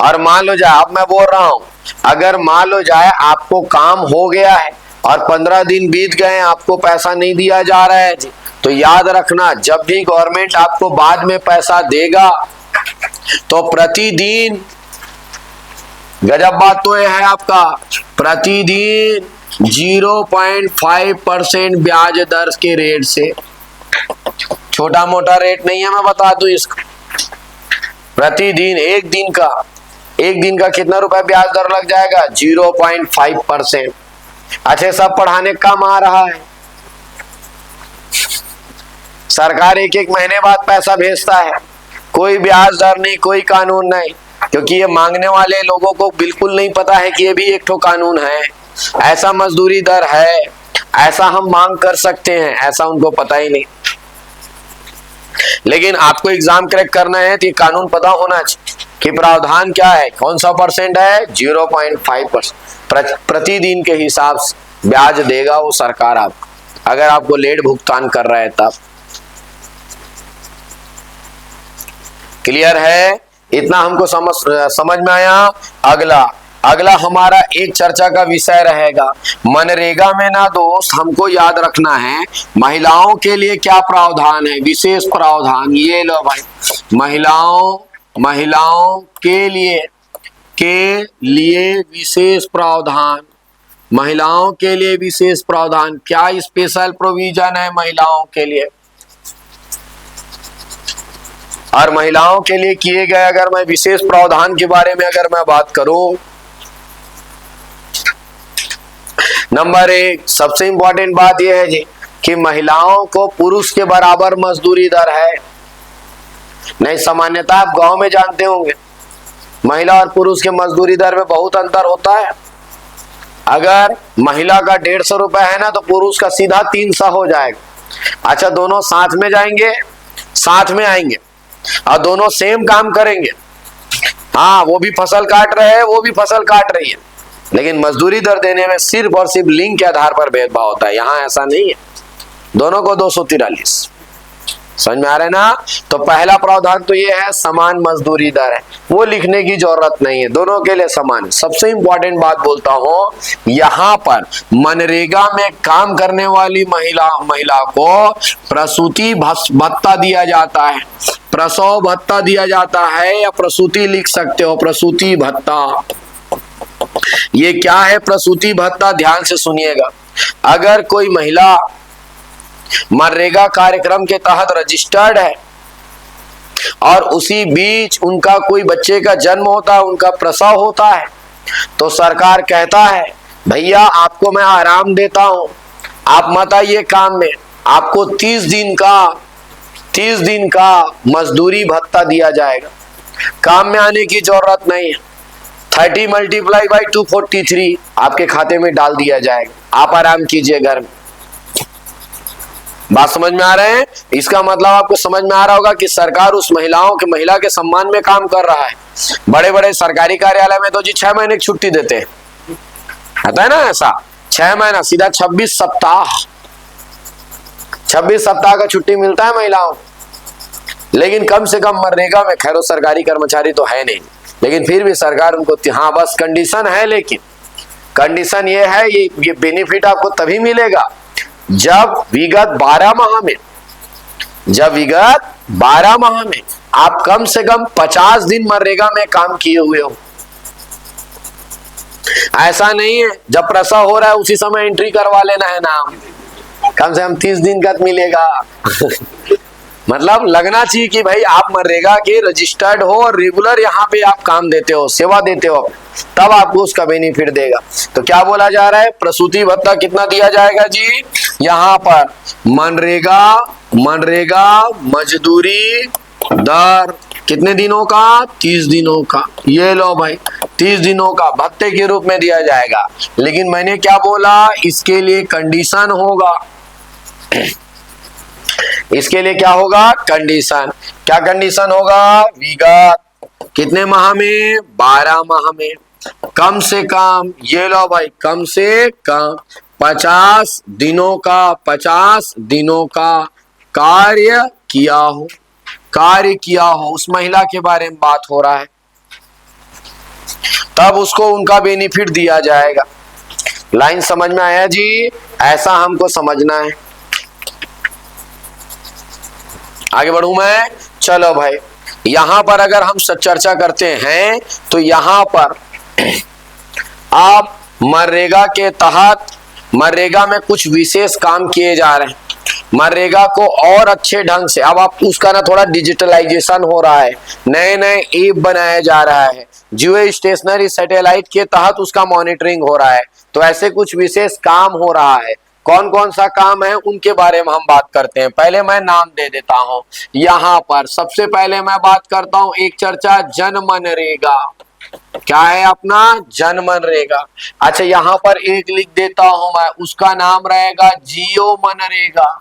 और मान लो जाए, अब मैं बोल रहा हूं, अगर मान लो जाए आपको काम हो गया है और 15 दिन बीत गए, आपको पैसा नहीं दिया जा रहा है जी, तो याद रखना, जब भी गवर्नमेंट आपको बाद में पैसा देगा तो प्रतिदिन, गजब बात तो है आपका, प्रतिदिन 0.5% ब्याज दर के रेट से, छोटा मोटा रेट नहीं है, मैं बता दूं इसको, प्रतिदिन एक दिन का कितना रुपए ब्याज दर लग जाएगा? 0.5%। अच्छे, सब पढ़ाने कम आ रहा है, सरकार एक एक महीने बाद पैसा भेजता है, कोई ब्याज दर नहीं, कोई कानून नहीं, क्योंकि ये मांगने वाले लोगों को बिल्कुल नहीं पता है कि ये भी एक ठो कानून है, ऐसा मजदूरी दर है, ऐसा हम मांग कर सकते हैं, ऐसा उनको पता ही नहीं। लेकिन आपको एग्जाम क्रैक करना है तो ये कानून पता होना चाहिए कि प्रावधान क्या है, कौन सा परसेंट है? 0.5%। प्रतिदिन के हिसाब से ब्याज देगा वो सरकार आपको, अगर आपको लेट भुगतान कर रहा है तब। क्लियर है? इतना हमको समझ में आया। अगला हमारा एक चर्चा का विषय रहेगा, मनरेगा में ना दोस्त हमको याद रखना है महिलाओं के लिए क्या प्रावधान है, विशेष प्रावधान। ये लो भाई, महिलाओं के लिए के लिए विशेष प्रावधान, महिलाओं के लिए विशेष प्रावधान, क्या स्पेशल प्रोविजन है महिलाओं के लिए? और महिलाओं के लिए किए गए अगर मैं विशेष प्रावधान के बारे में अगर मैं बात करूं, नंबर 1 सबसे इंपॉर्टेंट बात यह है जी कि महिलाओं को पुरुष के बराबर मजदूरी दर है। नहीं, सामान्यतः आप गांव में जानते होंगे महिला और पुरुष के मजदूरी दर में बहुत अंतर होता है। अगर महिला का 150 रुपए है ना तो पुरुष का सीधा 300 हो जाएगा। अच्छा, दोनों साथ में जाएंगे, साथ में आएंगे और दोनों सेम काम करेंगे। हाँ, वो भी फसल काट रहे हैं, वो भी फसल काट रही है, लेकिन मजदूरी दर देने में सिर्फ और सिर्फ लिंग के आधार पर भेदभाव होता है। यहाँ ऐसा नहीं है, दोनों को 243। समझ में आ रहा है ना? तो पहला प्रावधान तो ये है समान मजदूरी दर है, वो लिखने की जरूरत नहीं है, दोनों के लिए समान है। सबसे इंपॉर्टेंट बात बोलता हूं, यहाँ पर मनरेगा में काम करने वाली महिला को प्रसूति भत्ता दिया जाता है, प्रसव भत्ता दिया जाता है, या प्रसूति लिख सकते हो, प्रसूति भत्ता। ये क्या है प्रसूति भत्ता? ध्यान से सुनिएगा। अगर कोई महिला मनरेगा कार्यक्रम के तहत रजिस्टर्ड है और उसी बीच उनका कोई बच्चे का जन्म होता है, उनका प्रसव होता है, तो सरकार कहता है भैया आपको मैं आराम देता हूं, आप मत आइए काम में, आपको 30 दिन का मजदूरी भत्ता दिया जाएगा, काम में आने की जरूरत नहीं है। 30 × 243 आपके खाते में डाल दिया जाएगा, आप आराम कीजिए घर में। बात समझ में आ रहे हैं? इसका मतलब आपको समझ में आ रहा होगा कि सरकार उस महिला के सम्मान में काम कर रहा है। बड़े बड़े सरकारी कार्यालय में तो जी 6 महीने की छुट्टी देते हैं, आता है ना ऐसा, 6 महीना सीधा 26 सप्ताह का छुट्टी मिलता है महिलाओं। लेकिन कम से कम मनरेगा में, खैर सरकारी कर्मचारी तो है नहीं, लेकिन फिर भी सरकार उनको, हाँ बस कंडीशन है, लेकिन कंडीशन ये है ये बेनिफिट आपको तभी मिलेगा जब विगत 12 माह में आप कम से कम 50 दिन मनरेगा में काम किए हुए हो। ऐसा नहीं है जब प्रसव हो रहा है उसी समय एंट्री करवा लेना है नाम, कम से कम 30 दिन का मिलेगा। मतलब लगना चाहिए कि भाई आप मनरेगा के रजिस्टर्ड हो और रेगुलर यहाँ पे आप काम देते हो, सेवा देते हो, तब आपको उसका बेनिफिट देगा। तो क्या बोला जा रहा है? प्रसूति भत्ता कितना दिया जाएगा जी? यहाँ पर मनरेगा मजदूरी दर कितने दिनों का? 30 दिनों का। ये लो भाई, 30 दिनों का भत्ते के रूप में दिया जाएगा। लेकिन मैंने क्या बोला, इसके लिए कंडीशन होगा। इसके लिए क्या होगा? कंडीशन। क्या कंडीशन होगा? विगत कितने माह में? 12 माह में कम से कम, ये लो भाई, कम से कम 50 दिनों का कार्य किया हो, उस महिला के बारे में बात हो रहा है, तब उसको उनका बेनिफिट दिया जाएगा। लाइन समझ में आया जी? ऐसा हमको समझना है। आगे बढ़ूं मैं? चलो भाई, यहां पर अगर हम चर्चा करते हैं तो यहां पर आप मनरेगा के तहत, मनरेगा में कुछ विशेष काम किए जा रहे हैं। मनरेगा को और अच्छे ढंग से, अब आप उसका ना थोड़ा डिजिटलाइजेशन हो रहा है, नए नए ऐप बनाया जा रहा है, जियो स्टेशनरी सैटेलाइट के तहत उसका मॉनिटरिंग हो रहा है। तो ऐसे कुछ विशेष काम हो रहा है। कौन कौन सा काम है उनके बारे में हम बात करते हैं। पहले मैं नाम दे देता हूं। यहाँ पर सबसे पहले मैं बात करता हूं एक चर्चा जनमनरेगा। क्या है अपना? जनमनरेगा। अच्छा, यहाँ पर एक लिख देता हूं मैं, उसका नाम रहेगा जियो मनरेगा।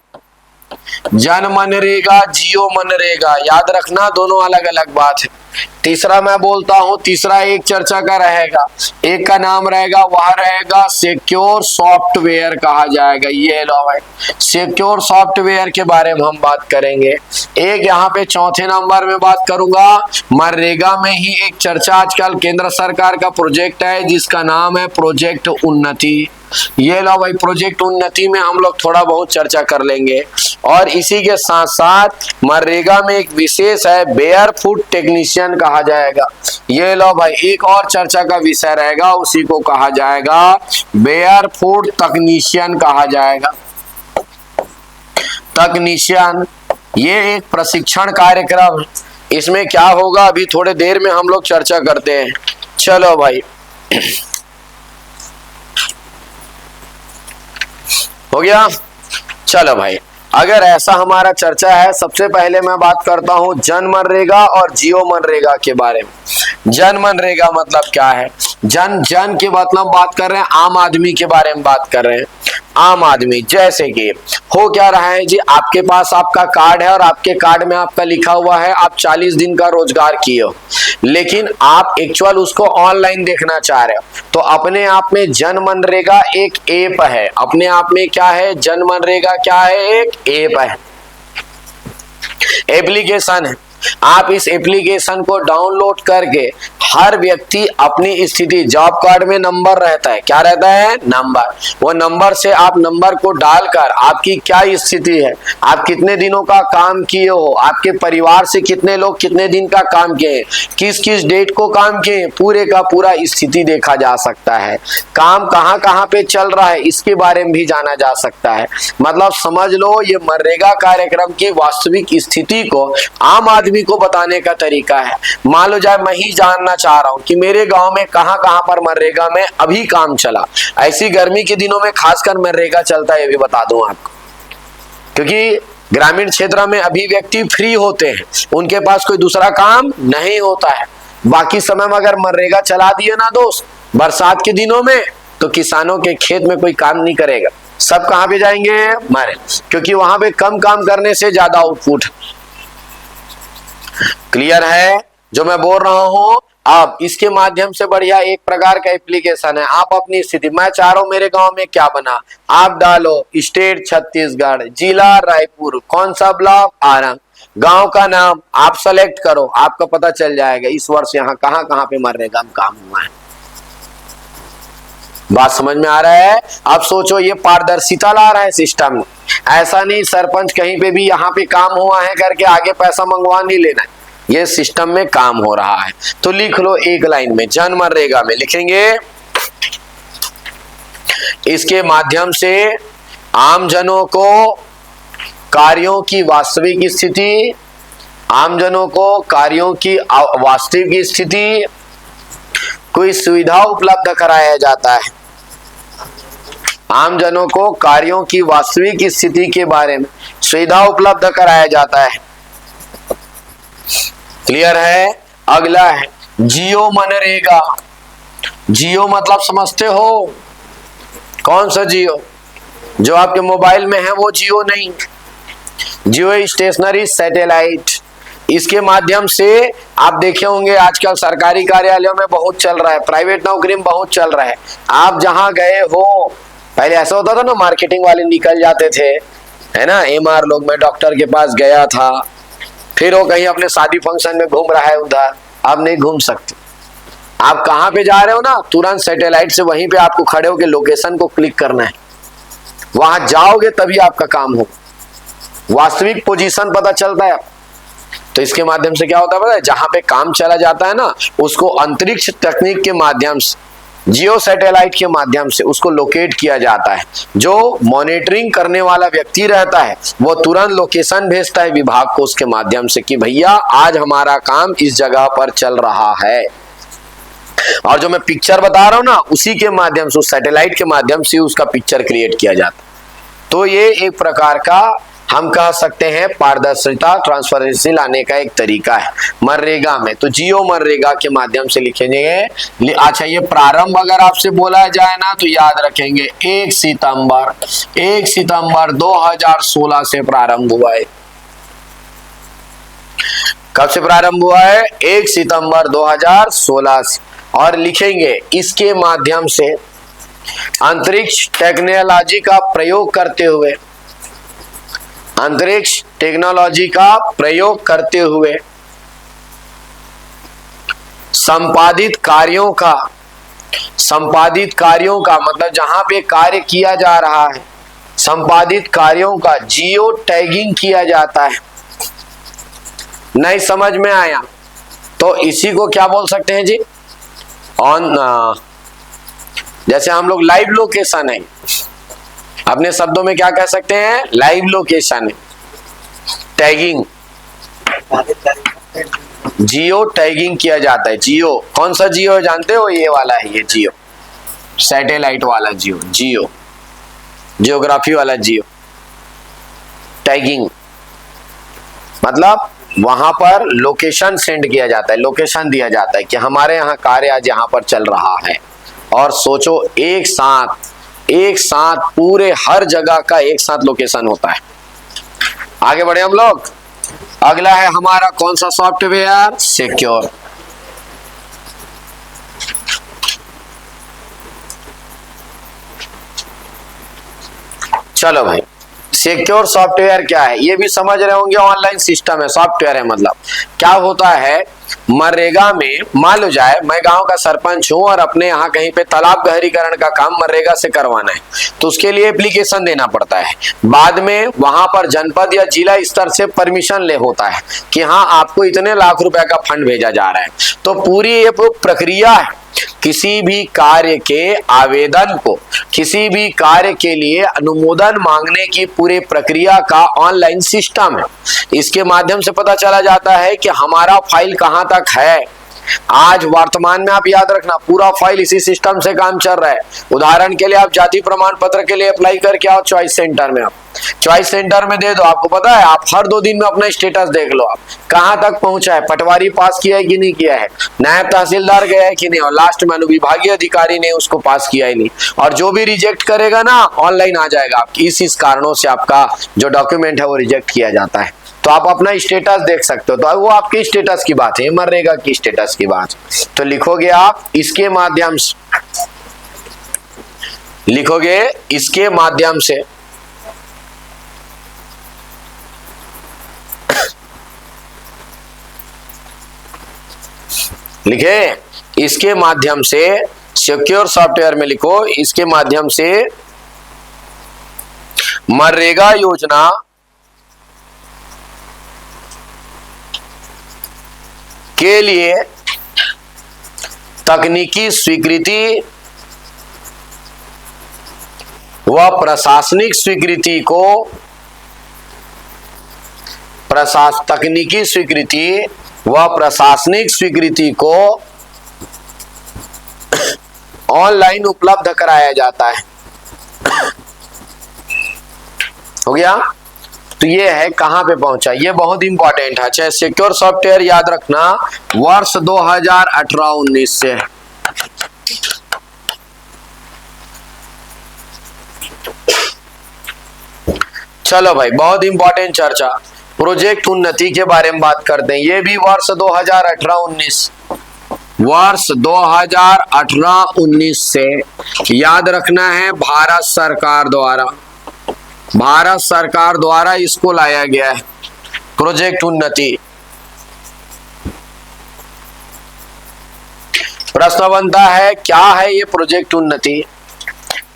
जनमनरेगा, जियो मनरेगा, याद रखना दोनों अलग अलग बात है। तीसरा मैं बोलता हूं, तीसरा एक चर्चा का रहेगा, एक का नाम रहेगा, वह रहेगा सिक्योर सॉफ्टवेयर कहा जाएगा। ये लो भाई, सिक्योर सॉफ्टवेयर के बारे में हम बात करेंगे। एक यहाँ पे चौथे नंबर में बात करूंगा, मनरेगा में ही एक चर्चा आजकल केंद्र सरकार का प्रोजेक्ट है जिसका नाम है प्रोजेक्ट उन्नति। ये लो भाई, प्रोजेक्ट उन्नति में हम लोग थोड़ा बहुत चर्चा कर लेंगे। और इसी के साथ साथ मनरेगा में एक विशेष है बेयर फुट टेक्नीशियन कहा जाएगा। ये लो भाई, एक और चर्चा का विषय रहेगा, उसी को कहा जाएगा बेयरफुट तकनीशियन कहा जाएगा। तकनीशियन ये एक प्रशिक्षण कार्यक्रम है। इसमें क्या होगा अभी थोड़े देर में हम लोग चर्चा करते हैं। चलो भाई, हो गया। चलो भाई, अगर ऐसा हमारा चर्चा है, सबसे पहले मैं बात करता हूं जन मनरेगा और जियो मनरेगा के बारे में। जन मनरेगा मतलब क्या है? जन जन के मतलब बात कर रहे हैं आम आदमी के बारे में बात कर रहे हैं। आम आदमी जैसे कि हो क्या रहा है जी, आपके पास आपका कार्ड है और आपके कार्ड में आपका लिखा हुआ है आप 40 दिन का रोजगार किए हो, लेकिन आप एक्चुअल उसको ऑनलाइन देखना चाह रहे हो, तो अपने आप में जन मनरेगा एक ऐप है। अपने आप में क्या है? जन मनरेगा क्या है? एक ऐप है, एप्लीकेशन है। आप इस एप्लीकेशन को डाउनलोड करके हर व्यक्ति अपनी स्थिति, जॉब कार्ड में नंबर रहता है, क्या रहता है? नंबर। वो नंबर से आप नंबर को डालकर आपकी क्या स्थिति है, आप कितने दिनों का काम किए हो, आपके परिवार से कितने लोग कितने दिन का काम किए हैं, किस किस डेट को काम किए, पूरे का पूरा स्थिति देखा जा सकता है। काम कहाँ कहाँ पे चल रहा है इसके बारे में भी जाना जा सकता है। मतलब समझ लो, ये मनरेगा कार्यक्रम की वास्तविक स्थिति को आम आदमी को बताने का तरीका है। मान लो जाए मैं ही जानना चाह रहा हूं कि मेरे गांव में कहां कहां पर मनरेगा में अभी काम चला। ऐसी गर्मी के दिनों में खासकर मनरेगा चलता है, ये भी बता दूं आपको, क्योंकि ग्रामीण क्षेत्र में अभी व्यक्ति फ्री होते हैं, उनके पास कोई दूसरा काम नहीं होता है। बाकी समय में अगर मनरेगा चला दिए ना दोस्त, बरसात के दिनों में, तो किसानों के खेत में कोई काम नहीं करेगा। सब कहां पे जाएंगे? मरे, क्योंकि वहां पे कम काम करने से ज्यादा आउटपुट। क्लियर है जो मैं बोल रहा हूं? अब इसके माध्यम से बढ़िया एक प्रकार का एप्लीकेशन है। आप अपनी स्थिति, मैं चाह रहा हूं मेरे गांव में क्या बना, आप डालो स्टेट छत्तीसगढ़, जिला रायपुर, कौन सा ब्लॉक आरंग, गांव का नाम आप सेलेक्ट करो, आपको पता चल जाएगा इस वर्ष यहाँ कहां कहां पे मनरेगा में काम हुआ है। बात समझ में आ रहा है? अब सोचो, ये पारदर्शिता ला रहा है सिस्टम। ऐसा नहीं सरपंच कहीं पे भी यहाँ पे काम हुआ है करके आगे पैसा मंगवा नहीं लेना है, ये सिस्टम में काम हो रहा है। तो लिख लो एक लाइन में, जन मनरेगा में लिखेंगे इसके माध्यम से आम जनों को कार्यों की वास्तविक स्थिति, आम जनों को कार्यों की वास्तविक स्थिति, कोई सुविधा उपलब्ध कराया जाता है। आम जनों को कार्यों की वास्तविक स्थिति के बारे में सुविधा उपलब्ध कराया जाता है। क्लियर है? अगला है जियो मनरेगा। जियो मतलब समझते हो? कौन सा जियो? जो आपके मोबाइल में है वो जियो नहीं, जियो स्टेशनरी सैटेलाइट। इसके माध्यम से आप देखे होंगे आजकल सरकारी कार्यालयों में बहुत चल रहा है, प्राइवेट नौकरी में बहुत चल रहा है। आप जहां गए हो, पहले ऐसा होता था ना, मार्केटिंग वाले निकल जाते थे, है ना, एमआर लोग, मैं डॉक्टर के पास गया था, फिर वो कहीं अपने शादी फंक्शन में घूम रहा है उधर, आप नहीं घूम सकते। आप कहाँ पे जा रहे हो ना, तुरंत सैटेलाइट से वहीं पे आपको खड़े होकर लोकेशन को क्लिक करना है, वहां जाओगे तभी आपका काम हो, वास्तविक पोजीशन पता चलता है। तो इसके माध्यम से क्या होता है पता है? जहां पे काम चला जाता है ना, उसको अंतरिक्ष तकनीक के माध्यम से, जियो सैटेलाइट के माध्यम से उसको लोकेट किया जाता है। जो मॉनिटरिंग करने वाला व्यक्ति रहता है वो तुरंत लोकेशन भेजता है विभाग को उसके माध्यम से कि भैया आज हमारा काम इस जगह पर चल रहा है। और जो मैं पिक्चर बता रहा हूं ना, उसी के माध्यम से, उस सैटेलाइट के माध्यम से उसका पिक्चर क्रिएट किया जाता है। तो ये एक प्रकार का हम कह सकते हैं पारदर्शिता, ट्रांसपेरेंसी लाने का एक तरीका है मनरेगा में। तो जियो मनरेगा के माध्यम से लिखेंगे। अच्छा, ये प्रारंभ अगर आपसे बोला जाए ना तो याद रखेंगे 1 सितंबर 2016 से प्रारंभ हुआ है। कब से प्रारंभ हुआ है? 1 सितंबर 2016 से। और लिखेंगे इसके माध्यम से अंतरिक्ष टेक्नोलॉजी का प्रयोग करते हुए, अंतरिक्ष टेक्नोलॉजी का प्रयोग करते हुए संपादित कार्यों का मतलब जहां पे कार्य किया जा रहा है, संपादित कार्यों का जियो टैगिंग किया जाता है। नहीं समझ में आया? तो इसी को क्या बोल सकते हैं जी? ऑन, जैसे हम लोग लाइव लोकेशन है, अपने शब्दों में क्या कह सकते हैं? लाइव लोकेशन है। टैगिंग, जियो टैगिंग किया जाता है। जियो, कौन सा जियो है जानते हो? ये वाला है, ये जियो, सैटेलाइट वाला जियो, जियो जियोग्राफी वाला जियो। टैगिंग मतलब वहां पर लोकेशन सेंड किया जाता है, लोकेशन दिया जाता है कि हमारे यहाँ कार्य आज यहाँ पर चल रहा है। और सोचो एक साथ पूरे हर जगह का एक साथ लोकेशन होता है। आगे बढ़े हम लोग। अगला है हमारा कौन सा सॉफ्टवेयर? सिक्योर। चलो भाई, सिक्योर सॉफ्टवेयर क्या है ये भी समझ रहे होंगे। ऑनलाइन सिस्टम है, सॉफ्टवेयर है। मतलब क्या होता है, मनरेगा में मान लो जाए मैं गांव का सरपंच हूं और अपने यहाँ कहीं पे तालाब गहरीकरण का काम मनरेगा से करवाना है, तो उसके लिए एप्लीकेशन देना पड़ता है। बाद में वहां पर जनपद या जिला स्तर से परमिशन ले होता है कि हाँ आपको इतने लाख रुपए का फंड भेजा जा रहा है। तो पूरी ये प्रक्रिया है, किसी भी कार्य के आवेदन को, किसी भी कार्य के लिए अनुमोदन मांगने की पूरी प्रक्रिया का ऑनलाइन सिस्टम है। इसके माध्यम से पता चला जाता है कि हमारा फाइल कहां तक है। आज वर्तमान में आप याद रखना, पूरा फाइल इसी सिस्टम से काम चल रहा है। उदाहरण के लिए आप जाति प्रमाण पत्र के लिए अप्लाई करके आओ चॉइस सेंटर में, आप चॉइस सेंटर में दे दो, आपको पता है आप हर 2 दिन में अपना स्टेटस देख लो, आप कहां तक पहुंचा है, पटवारी पास किया है कि नहीं किया है, नायब तहसीलदार गया है कि नहीं, और लास्ट में अनुविभागीय अधिकारी ने उसको पास किया ही नहीं। और जो भी रिजेक्ट करेगा ना, ऑनलाइन आ जाएगा आपकी इस कारणों से आपका जो डॉक्यूमेंट है वो रिजेक्ट किया जाता है। तो आप अपना स्टेटस देख सकते हो। तो वो आपके स्टेटस की बात है, मनरेगा की स्टेटस की बात। तो लिखोगे आप इसके माध्यम से, लिखोगे इसके माध्यम से, लिखे इसके माध्यम से, सिक्योर सॉफ्टवेयर में लिखो इसके माध्यम से मनरेगा योजना के लिए तकनीकी स्वीकृति व प्रशासनिक स्वीकृति को, तकनीकी स्वीकृति व प्रशासनिक स्वीकृति को ऑनलाइन उपलब्ध कराया जाता है। हो गया? तो ये है कहां पे पहुंचा, ये बहुत इंपॉर्टेंट है। अच्छा, सिक्योर सॉफ्टवेयर याद रखना वर्ष 2018-19 से। चलो भाई, बहुत इंपॉर्टेंट चर्चा, प्रोजेक्ट उन्नति के बारे में बात करते हैं। ये भी वर्ष 2018-19, वर्ष 2018-19 से याद रखना है। भारत सरकार द्वारा इसको लाया गया है, प्रोजेक्ट उन्नति। प्रश्न बनता है क्या है ये प्रोजेक्ट उन्नति,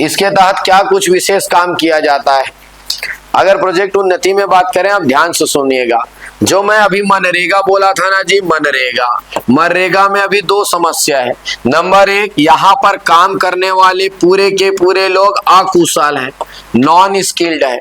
इसके तहत क्या कुछ विशेष काम किया जाता है। अगर प्रोजेक्ट उन्नति में बात करें, आप ध्यान से सुनिएगा। जो मैं अभी मनरेगा बोला था ना जी, मनरेगा में अभी 2 समस्या है। नंबर 1, यहाँ पर काम करने वाले पूरे के पूरे लोग अकुशल हैं, नॉन स्किल्ड है।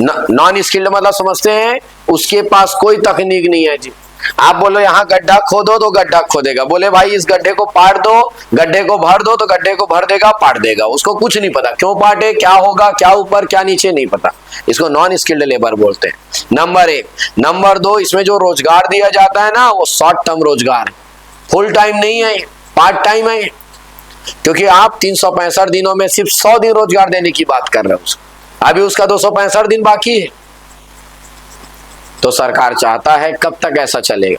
नॉन स्किल्ड मतलब समझते हैं, उसके पास कोई तकनीक नहीं है जी। आप बोलो यहाँ गड्ढा खोदो तो गड्ढा खोदेगा, बोले भाई इस गड्ढे को पाट दो, गड्ढे को भर दो तो गड्ढे को भर देगा, पाट देगा। उसको कुछ नहीं पता क्यों पाटे, क्या होगा, क्या ऊपर क्या नीचे नहीं पता। इसको नॉन स्किल्ड लेबर बोलते हैं, नंबर 1। नंबर 2, इसमें जो रोजगार दिया जाता है ना, वो शॉर्ट टर्म रोजगार है, फुल टाइम नहीं है, पार्ट टाइम है। क्योंकि आप 365 दिनों में सिर्फ 100 दिन रोजगार देने की बात कर रहे हो, अभी उसका 265 दिन बाकी है। तो सरकार चाहता है कब तक ऐसा चलेगा,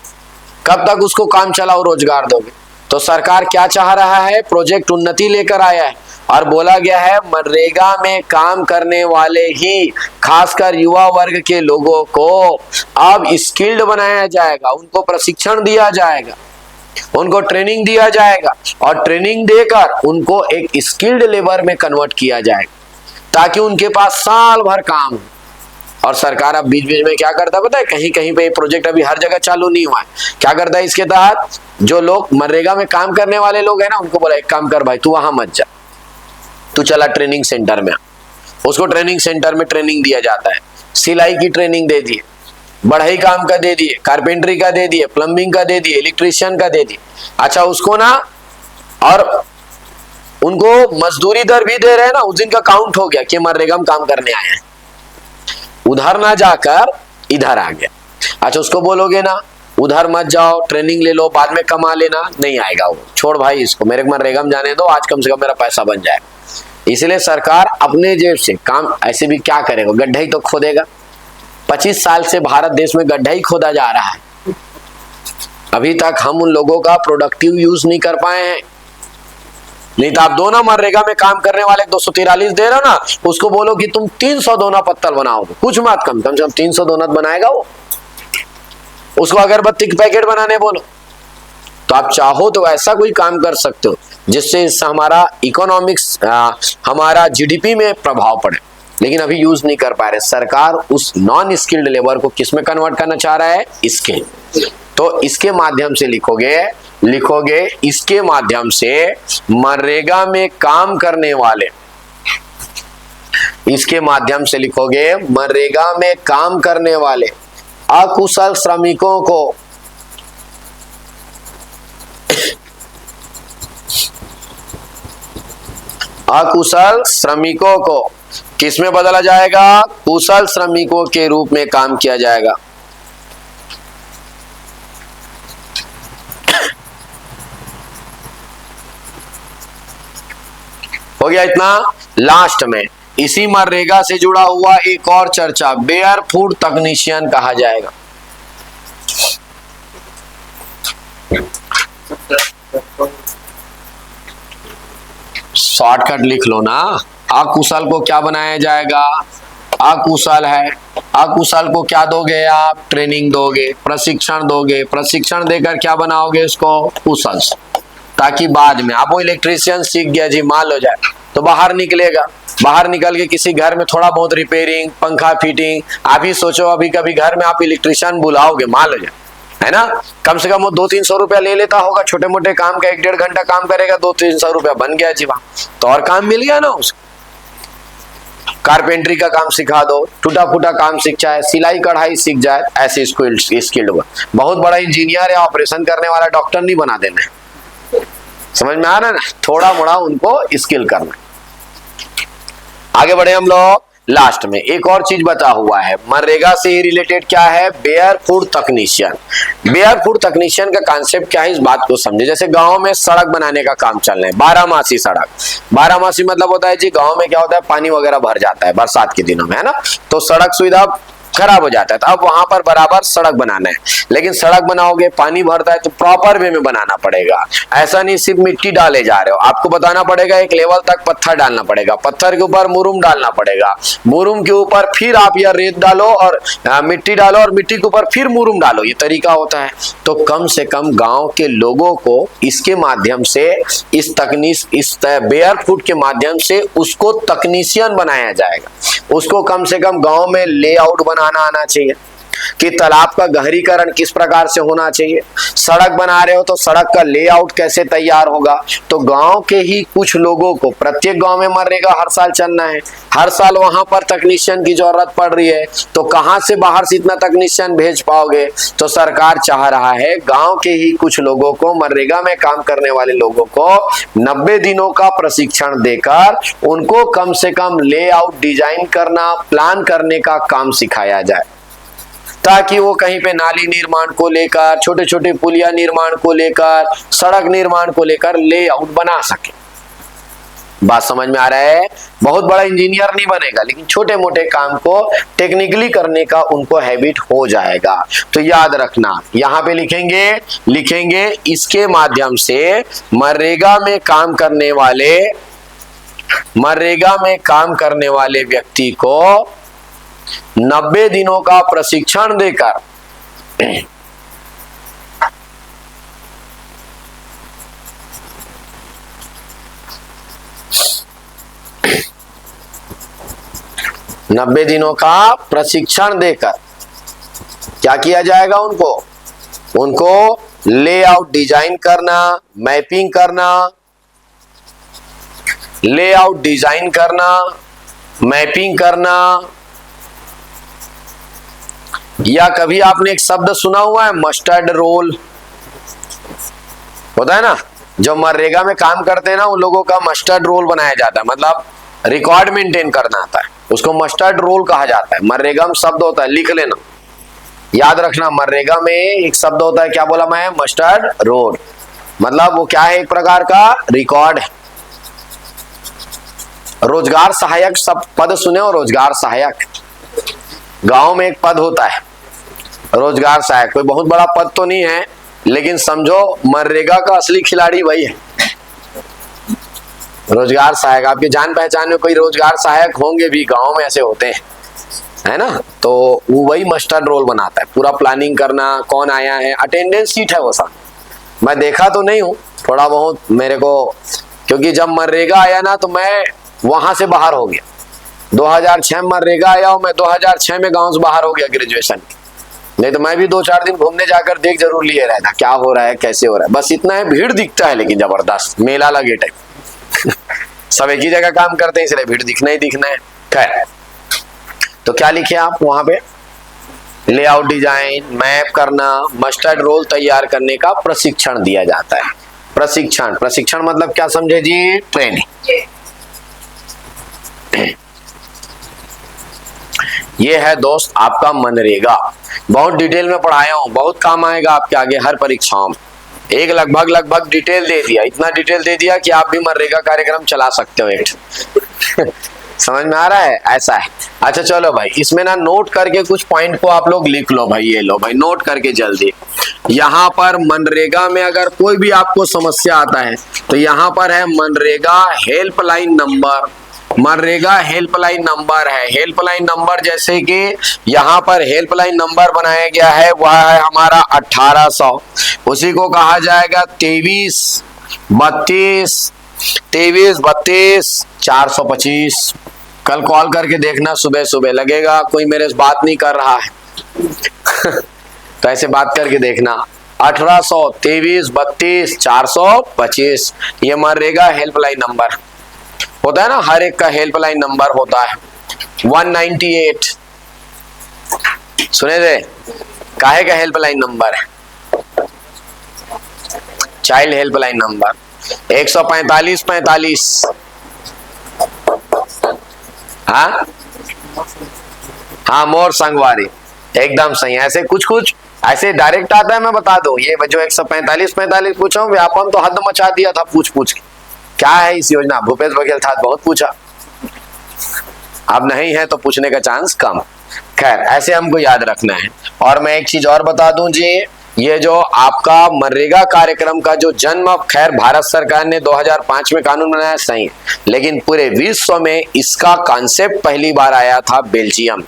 कब तक उसको काम चलाओ रोजगार दोगे। तो सरकार क्या चाह रहा है, प्रोजेक्ट उन्नति लेकर आया है और बोला गया है मनरेगा में काम करने वाले ही खासकर युवा वर्ग के लोगों को अब स्किल्ड बनाया जाएगा, उनको प्रशिक्षण दिया जाएगा, उनको ट्रेनिंग दिया जाएगा और ट्रेनिंग देकर उनको एक स्किल्ड लेबर में कन्वर्ट किया जाएगा, ताकि उनके पास साल भर काम हो। और सरकार अब बीच बीच में क्या करता है पता है, कहीं कहीं पे प्रोजेक्ट अभी हर जगह चालू नहीं हुआ है, क्या करता है इसके तहत जो लोग मनरेगा में काम करने वाले लोग हैं ना, उनको बोला एक काम कर भाई, तू वहां मत जा, तू चला ट्रेनिंग सेंटर में। उसको ट्रेनिंग सेंटर में ट्रेनिंग दिया जाता है, सिलाई की ट्रेनिंग दे दिए, बढ़ई काम का दे दिए, कारपेंटरी का दे दिए, प्लम्बिंग का दे दिए, इलेक्ट्रीशियन का दे दिए। अच्छा उसको ना, और उनको मजदूरी दर भी दे रहे हैं ना, उस दिन का काउंट हो गया कि मनरेगा में काम करने आए हैं, उधर ना जाकर इधर आ गया। अच्छा उसको बोलोगे ना उधर मत जाओ, ट्रेनिंग ले लो, बाद में कमा लेना, नहीं आएगा वो, छोड़ भाई इसको, मेरे मनरेगा में जाने दो, आज कम से कम मेरा पैसा बन जाए। इसलिए सरकार अपने जेब से काम, ऐसे भी क्या करेगा, गड्ढा ही तो खोदेगा। 25 साल से भारत देश में गड्ढा ही खोदा जा रहा है, अभी तक हम उन लोगों का प्रोडक्टिव यूज नहीं कर पाए हैं। नहीं तो आप दोनों मनरेगा में काम करने वाले 243 दे रहे हो ना, उसको बोलो कि तुम 300 दोना पत्तल बनाओगे, कुछ मत कम से कम 300 दोनत बनाएगा वो। उसको अगरबत्ती के पैकेट बनाने बोलो। तो आप चाहो तो ऐसा कोई काम कर सकते हो जिससे हमारा इकोनॉमिक्स, हमारा जीडीपी में प्रभाव पड़े, लेकिन अभी यूज नहीं कर पा रहे। सरकार उस नॉन स्किल्ड लेबर को किस में कन्वर्ट करना चाह रहा है, स्किल। तो इसके माध्यम से लिखोगे इसके माध्यम से मनरेगा में काम करने वाले, इसके माध्यम से लिखोगे मनरेगा में काम करने वाले अकुशल श्रमिकों को किस में बदला जाएगा, कुशल श्रमिकों के रूप में काम किया जाएगा। हो गया इतना। लास्ट में इसी मनरेगा से जुड़ा हुआ एक और चर्चा, बेयर फूड तकनीशियन कहा जाएगा। शॉर्टकट लिख लो ना, अकुशल को क्या बनाया जाएगा, अकुशल है, अकुशल को क्या दोगे आप, ट्रेनिंग दोगे, प्रशिक्षण दोगे, प्रशिक्षण देकर क्या बनाओगे इसको, कुशल, ताकि बाद में आप वो इलेक्ट्रीशियन सीख गया जी मान लो जाए तो बाहर निकलेगा, बाहर निकल के किसी घर में थोड़ा बहुत रिपेयरिंग, पंखा फिटिंग, आप ही सोचो अभी कभी घर में आप इलेक्ट्रीशियन बुलाओगे मान लो जाए, है ना, कम से कम वो 200-300 रुपया ले लेता होगा, छोटे मोटे काम का 1-1.5 घंटा काम करेगा, 200-300 रुपया बन गया जी, वहां तो और काम मिल गया ना उसको। कारपेंटरी का काम सिखा दो, टूटा फूटा काम सीख जाए, सिलाई कढ़ाई सीख जाए, ऐसे स्किल्ड हुआ। बहुत बड़ा इंजीनियर या ऑपरेशन करने वाला डॉक्टर नहीं बना देना, समझ में आ रहा है ना, थोड़ा मोड़ा उनको स्किल करना। आगे बढ़े हम लोग, लास्ट में एक और चीज बता हुआ है मनरेगा से ही रिलेटेड, क्या है, बेयर फूड तकनीशियन। बेयर फूड तकनीशियन का कॉन्सेप्ट क्या है, इस बात को समझे। जैसे गांव में सड़क बनाने का काम चल रहा है, 12मासी सड़क, 12मासी मतलब होता है जी गांव में क्या होता है, पानी वगैरह भर जाता है बरसात के दिनों में, है ना, तो सड़क सुविधा खराब हो जाता है, तो अब वहां पर बराबर सड़क बनाना है। लेकिन सड़क बनाओगे, पानी भरता है तो प्रॉपर वे में बनाना पड़ेगा, ऐसा नहीं सिर्फ मिट्टी डाले जा रहे हो, आपको बताना पड़ेगा एक लेवल तक पत्थर डालना पड़ेगा, पत्थर के ऊपर मुरुम डालना पड़ेगा, मुरुम के ऊपर फिर आप या रेत डालो और मिट्टी डालो और मिट्टी के ऊपर फिर मुरुम डालो, ये तरीका होता है। तो कम से कम गांव के लोगों को इसके माध्यम से, इस बेयर फूड के माध्यम से उसको तकनीशियन बनाया जाएगा। उसको कम से कम गांव में लेआउट बनाना आना चाहिए कि तालाब का गहरीकरण किस प्रकार से होना चाहिए, सड़क बना रहे हो तो सड़क का लेआउट कैसे तैयार होगा। तो गांव के ही कुछ लोगों को, प्रत्येक गांव में मनरेगा हर साल चलना है, हर साल वहां पर तकनीशियन की जरूरत पड़ रही है, तो कहां से बाहर से इतना तकनीशियन भेज पाओगे। तो सरकार चाह रहा है गांव के ही कुछ लोगों को, मनरेगा में काम करने वाले लोगों को 90 दिनों का प्रशिक्षण देकर उनको कम से कम लेआउट डिजाइन करना, प्लान करने का काम सिखाया जाए, ताकि वो कहीं पे नाली निर्माण को लेकर, छोटे छोटे पुलिया निर्माण को लेकर, सड़क निर्माण को लेकर लेआउट बना सके। बात समझ में आ रहा है। बहुत बड़ा इंजीनियर नहीं बनेगा, लेकिन छोटे मोटे काम को टेक्निकली करने का उनको हैबिट हो जाएगा। तो याद रखना, यहाँ पे लिखेंगे इसके माध्यम से मनरेगा में काम करने वाले व्यक्ति को 90 दिनों का प्रशिक्षण देकर 90 दिनों का प्रशिक्षण देकर क्या किया जाएगा? उनको लेआउट डिजाइन करना, मैपिंग करना, लेआउट डिजाइन करना, मैपिंग करना। या कभी आपने एक शब्द सुना हुआ है मस्टर्ड रोल? होता है ना, जो मनरेगा में काम करते हैं ना उन लोगों का मस्टर्ड रोल बनाया जाता है, मतलब रिकॉर्ड मेंटेन करना आता है, उसको मस्टर्ड रोल कहा जाता है। मनरेगा में शब्द होता है, लिख लेना, याद रखना, मनरेगा में एक शब्द होता है, क्या बोला मैं? Mustard roll. मतलब वो क्या है? एक प्रकार का रिकॉर्ड है। रोजगार सहायक, सब पद सुने हो? रोजगार सहायक गांव में एक पद होता है, रोजगार सहायक। कोई बहुत बड़ा पद तो नहीं है, लेकिन समझो मनरेगा का असली खिलाड़ी वही है, रोजगार सहायक। आपके जान पहचान में कोई रोजगार सहायक होंगे भी, गांव में ऐसे होते हैं, है ना? तो वो वही मस्टर्ड रोल बनाता है, पूरा प्लानिंग करना, कौन आया है, अटेंडेंस शीट है वो सब। मैं देखा तो नहीं हूँ, थोड़ा बहुत मेरे को, क्योंकि जब मनरेगा आया ना तो मैं वहां से बाहर हो गया। 2006 में मनरेगा आया हूं मैं, 2006 में गांव से बाहर हो गया ग्रेजुएशन। नहीं तो मैं भी 2-4 दिन घूमने जाकर देख जरूर लिए रहता क्या हो रहा है, कैसे हो रहा है। बस इतना है, भीड़ दिखता है लेकिन जबरदस्त, मेला लगे टाइप सब एक ही जगह काम करते हैं, इसलिए भीड़ दिखना ही दिखना है। खैर, तो क्या लिखे आप वहां पे? लेआउट डिजाइन, मैप करना, मस्टर्ड रोल तैयार करने का प्रशिक्षण दिया जाता है। प्रशिक्षण, प्रशिक्षण मतलब क्या समझे जी? ट्रेनिंग। ये है दोस्त आपका मनरेगा। बहुत डिटेल में पढ़ाया हूं, बहुत काम आएगा आपके आगे हर परीक्षाओं में। एक लगभग डिटेल दे दिया, इतना डिटेल दे दिया कि आप भी मनरेगा कार्यक्रम चला सकते हो एक समझ में आ रहा है? ऐसा है। अच्छा चलो भाई, इसमें ना नोट करके कुछ पॉइंट को आप लोग लिख लो भाई। ये लो भाई, नोट करके जल्दी। यहाँ पर मनरेगा में अगर कोई भी आपको समस्या आता है तो यहाँ पर है MNREGA helpline number. MNREGA helpline number है। हेल्पलाइन नंबर जैसे कि यहाँ पर हेल्पलाइन नंबर बनाया गया है, वह है हमारा 1800। उसी को कहा जाएगा 2332 425। कल कॉल करके देखना, सुबह सुबह लगेगा कोई मेरे से बात नहीं कर रहा है तो ऐसे बात करके देखना। 1800 23 32 425 ये मनरेगा हेल्पलाइन नंबर होता है ना, हर एक का हेल्पलाइन नंबर होता है। 198 सुने थे, काहे का हेल्पलाइन नंबर है? चाइल्ड हेल्पलाइन नंबर 145 हाँ मोर संगवारी, एकदम सही। ऐसे कुछ ऐसे डायरेक्ट आता है, मैं बता दूं। ये जो 145 पूछा व्यापम तो हद मचा दिया था पूछ के, क्या है इस योजना? भूपेश बघेल था, बहुत पूछा, अब नहीं है तो पूछने का चांस कम। खैर, ऐसे हमको याद रखना है। और मैं एक चीज और बता दूं जी, ये जो आपका मनरेगा कार्यक्रम का जो जन्म, खैर भारत सरकार ने 2005 में कानून बनाया, सही, लेकिन पूरे विश्व में इसका कॉन्सेप्ट पहली बार आया था बेल्जियम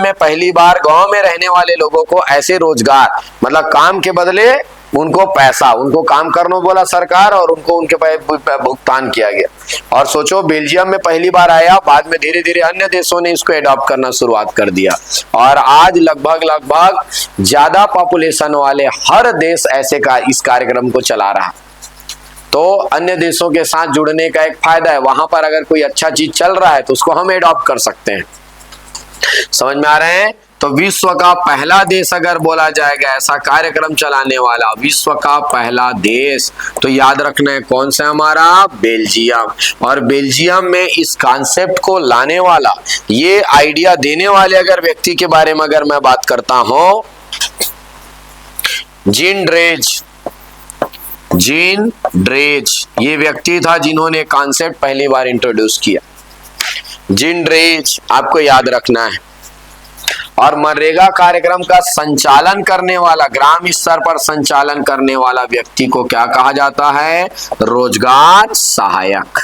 में। पहली बार गांव में रहने वाले लोगों को ऐसे रोजगार, मतलब काम के बदले उनको पैसा, उनको काम करने बोला सरकार और उनको उनके भुगतान किया गया। और सोचो, बेल्जियम में पहली बार आया, बाद में धीरे धीरे अन्य देशों ने इसको एडॉप्ट करना शुरुआत कर दिया और आज लगभग ज्यादा पॉपुलेशन वाले हर देश ऐसे का इस कार्यक्रम को चला रहा। तो अन्य देशों के साथ जुड़ने का एक फायदा है, वहां पर अगर कोई अच्छा चीज चल रहा है तो उसको हम एडॉप्ट कर सकते हैं। समझ में आ रहे हैं? तो विश्व का पहला देश अगर बोला जाएगा ऐसा कार्यक्रम चलाने वाला, विश्व का पहला देश, तो याद रखना है कौन सा? हमारा बेल्जियम। और बेल्जियम में इस कॉन्सेप्ट को लाने वाला, ये आइडिया देने वाले अगर व्यक्ति के बारे में अगर मैं बात करता हूं, जीन ड्रेज ये व्यक्ति था जिन्होंने कॉन्सेप्ट पहली बार इंट्रोड्यूस किया। जीन ड्रेज आपको याद रखना है। और मनरेगा कार्यक्रम का संचालन करने वाला, ग्राम स्तर पर संचालन करने वाला व्यक्ति को क्या कहा जाता है? रोजगार सहायक।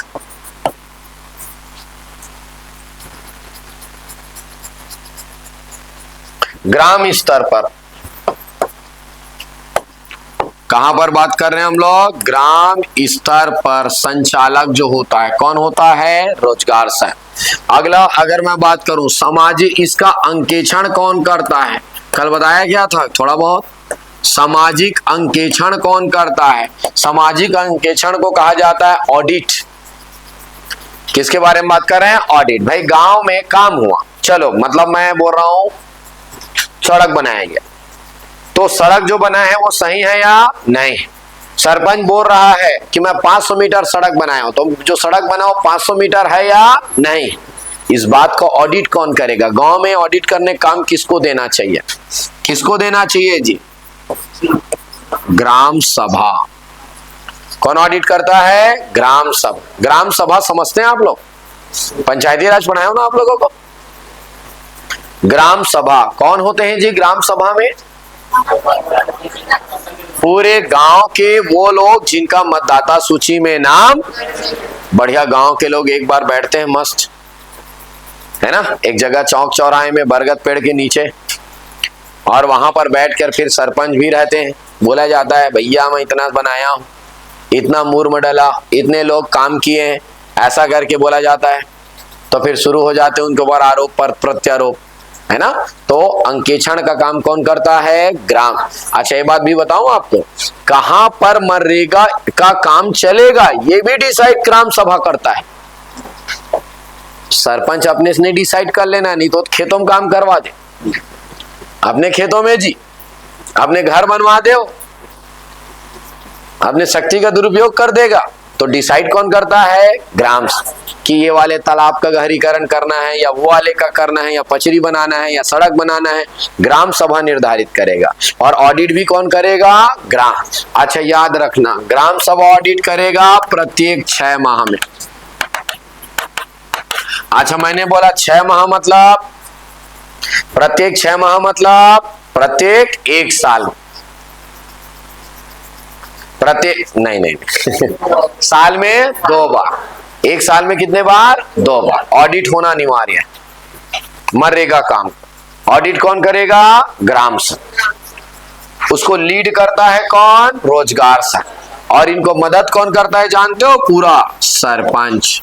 ग्राम स्तर पर कहां पर बात कर रहे हैं हम लोग? ग्राम स्तर पर संचालक जो होता है कौन होता है? रोजगार सह। अगला अगर मैं बात करूं सामाजिक, इसका अंकेक्षण कौन करता है? कल बताया गया था थोड़ा बहुत। सामाजिक अंकेक्षण कौन करता है? सामाजिक अंकेक्षण को कहा जाता है ऑडिट। किसके बारे में बात कर रहे हैं? ऑडिट। भाई गांव में काम हुआ, चलो मतलब मैं बोल रहा हूं सड़क बनाया गया, तो सड़क जो बना है वो सही है या नहीं? सरपंच बोल रहा है कि मैं 500 मीटर सड़क बनाया हूं, तो जो सड़क बना हो 500 मीटर है या नहीं? इस बात को ऑडिट कौन करेगा? गांव में ऑडिट करने काम किसको देना चाहिए? किसको देना चाहिए जी? ग्राम सभा। कौन ऑडिट करता है? ग्राम सभा। ग्राम सभा समझते हैं आप लोग? पंचायती राज पढ़ाए हो ना आप लोगों को? ग्राम सभा कौन होते हैं जी? ग्राम सभा में पूरे गांव के वो लोग जिनका मतदाता सूची में नाम, बढ़िया गांव के लोग एक बार बैठते हैं मस्त, है ना, एक जगह चौक चौराहे में बरगद पेड़ के नीचे, और वहां पर बैठकर फिर सरपंच भी रहते हैं। बोला जाता है भैया मैं इतना बनाया हूं, इतना मुर्म डला, इतने लोग काम किए हैं, ऐसा करके बोला जाता है। तो फिर शुरू हो जाते हैं उनके ऊपर आरोप पर प्रत्यारोप, है ना। तो अंकेक्षण का काम कौन करता है? ग्राम। अच्छा ये बात भी बताऊं आपको, कहां पर मनरेगा का काम चलेगा ये भी डिसाइड ग्राम सभा करता है। सरपंच अपने से नहीं डिसाइड कर लेना, नहीं तो खेतों में काम करवा दे, अपने खेतों में जी, अपने घर बनवा दे, अपने शक्ति का दुरुपयोग कर देगा। तो डिसाइड कौन करता है? ग्राम, कि ये वाले तालाब का गहरीकरण करना है या वो वाले का करना है या पचरी बनाना है या सड़क बनाना है, ग्राम सभा निर्धारित करेगा। और ऑडिट भी कौन करेगा? ग्राम। अच्छा याद रखना, ग्राम सभा ऑडिट करेगा प्रत्येक 6 माह में। अच्छा मैंने बोला 6 माह मतलब प्रत्येक 6 माह मतलब प्रत्येक 1 साल, प्रत्येक नहीं साल में 2 बार। 1 साल में कितने बार? 2 बार ऑडिट होना अनिवार्य है। मनरेगा काम ऑडिट कौन करेगा? ग्राम सभा। उसको लीड करता है कौन? रोजगार सभा। और इनको मदद कौन करता है जानते हो? पूरा सरपंच।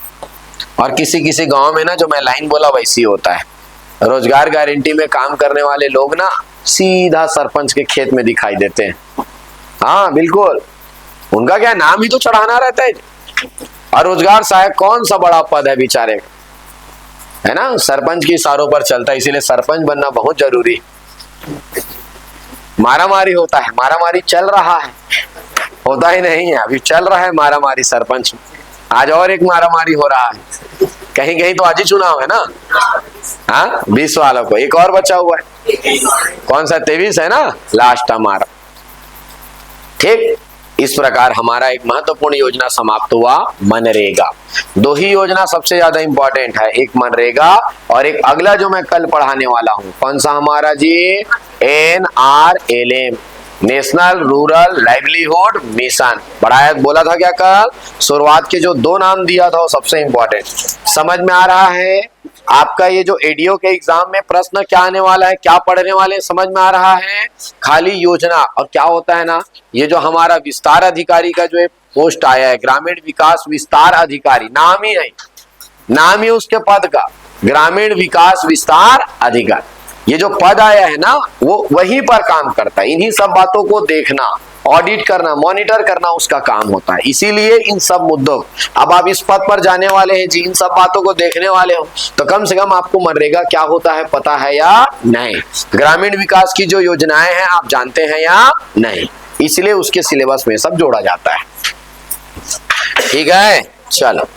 और किसी किसी गांव में ना जो मैं लाइन बोला वैसी होता है, रोजगार गारंटी में काम करने वाले लोग ना सीधा सरपंच के खेत में दिखाई देते हैं। हाँ बिल्कुल, उनका क्या नाम ही तो चढ़ाना रहता है। और रोजगार सहायक कौन सा बड़ा पद है बेचारे, है ना, सरपंच की इशारों पर चलता है, इसीलिए सरपंच बनना बहुत जरूरी। मारामारी होता है, मारामारी चल रहा है, होता ही नहीं है, अभी चल रहा है मारामारी सरपंच। आज और एक मारामारी हो रहा है, कहीं कहीं तो आज ही चुनाव है ना। हाँ 20 वालों को एक और बचा हुआ है, कौन सा? 23 है ना, लास्ट हमारा। ठीक, इस प्रकार हमारा एक महत्वपूर्ण योजना समाप्त हुआ, मनरेगा। 2 ही योजना सबसे ज्यादा इंपॉर्टेंट है, एक मनरेगा और एक अगला जो मैं कल पढ़ाने वाला हूं, कौन सा हमारा जी? NRLM, national rural livelihood mission. पढ़ाया बोला था क्या कल? शुरुआत के जो 2 नाम दिया था वो सबसे इंपॉर्टेंट। समझ में आ रहा है? आपका ये जो एडीओ के एग्जाम में प्रश्न क्या आने वाला है, क्या पढ़ने वाले, समझ में आ रहा है? खाली योजना, और क्या होता है ना, ये जो हमारा विस्तार अधिकारी का जो पोस्ट आया है, ग्रामीण विकास विस्तार अधिकारी, नाम ही है, नाम ही उसके पद का ग्रामीण विकास विस्तार अधिकारी। ये जो पद आया है ना वो वहीं पर काम करता है, इन्हीं सब बातों को देखना, ऑडिट करना, मॉनिटर करना उसका काम होता है। इसीलिए इन सब मुद्दों, अब आप इस पद पर जाने वाले हैं जी, इन सब बातों को देखने वाले हो, तो कम से कम आपको मनरेगा क्या होता है पता है या नहीं? ग्रामीण विकास की जो योजनाएं हैं आप जानते हैं या नहीं? इसलिए उसके सिलेबस में सब जोड़ा जाता है। ठीक है, चलो।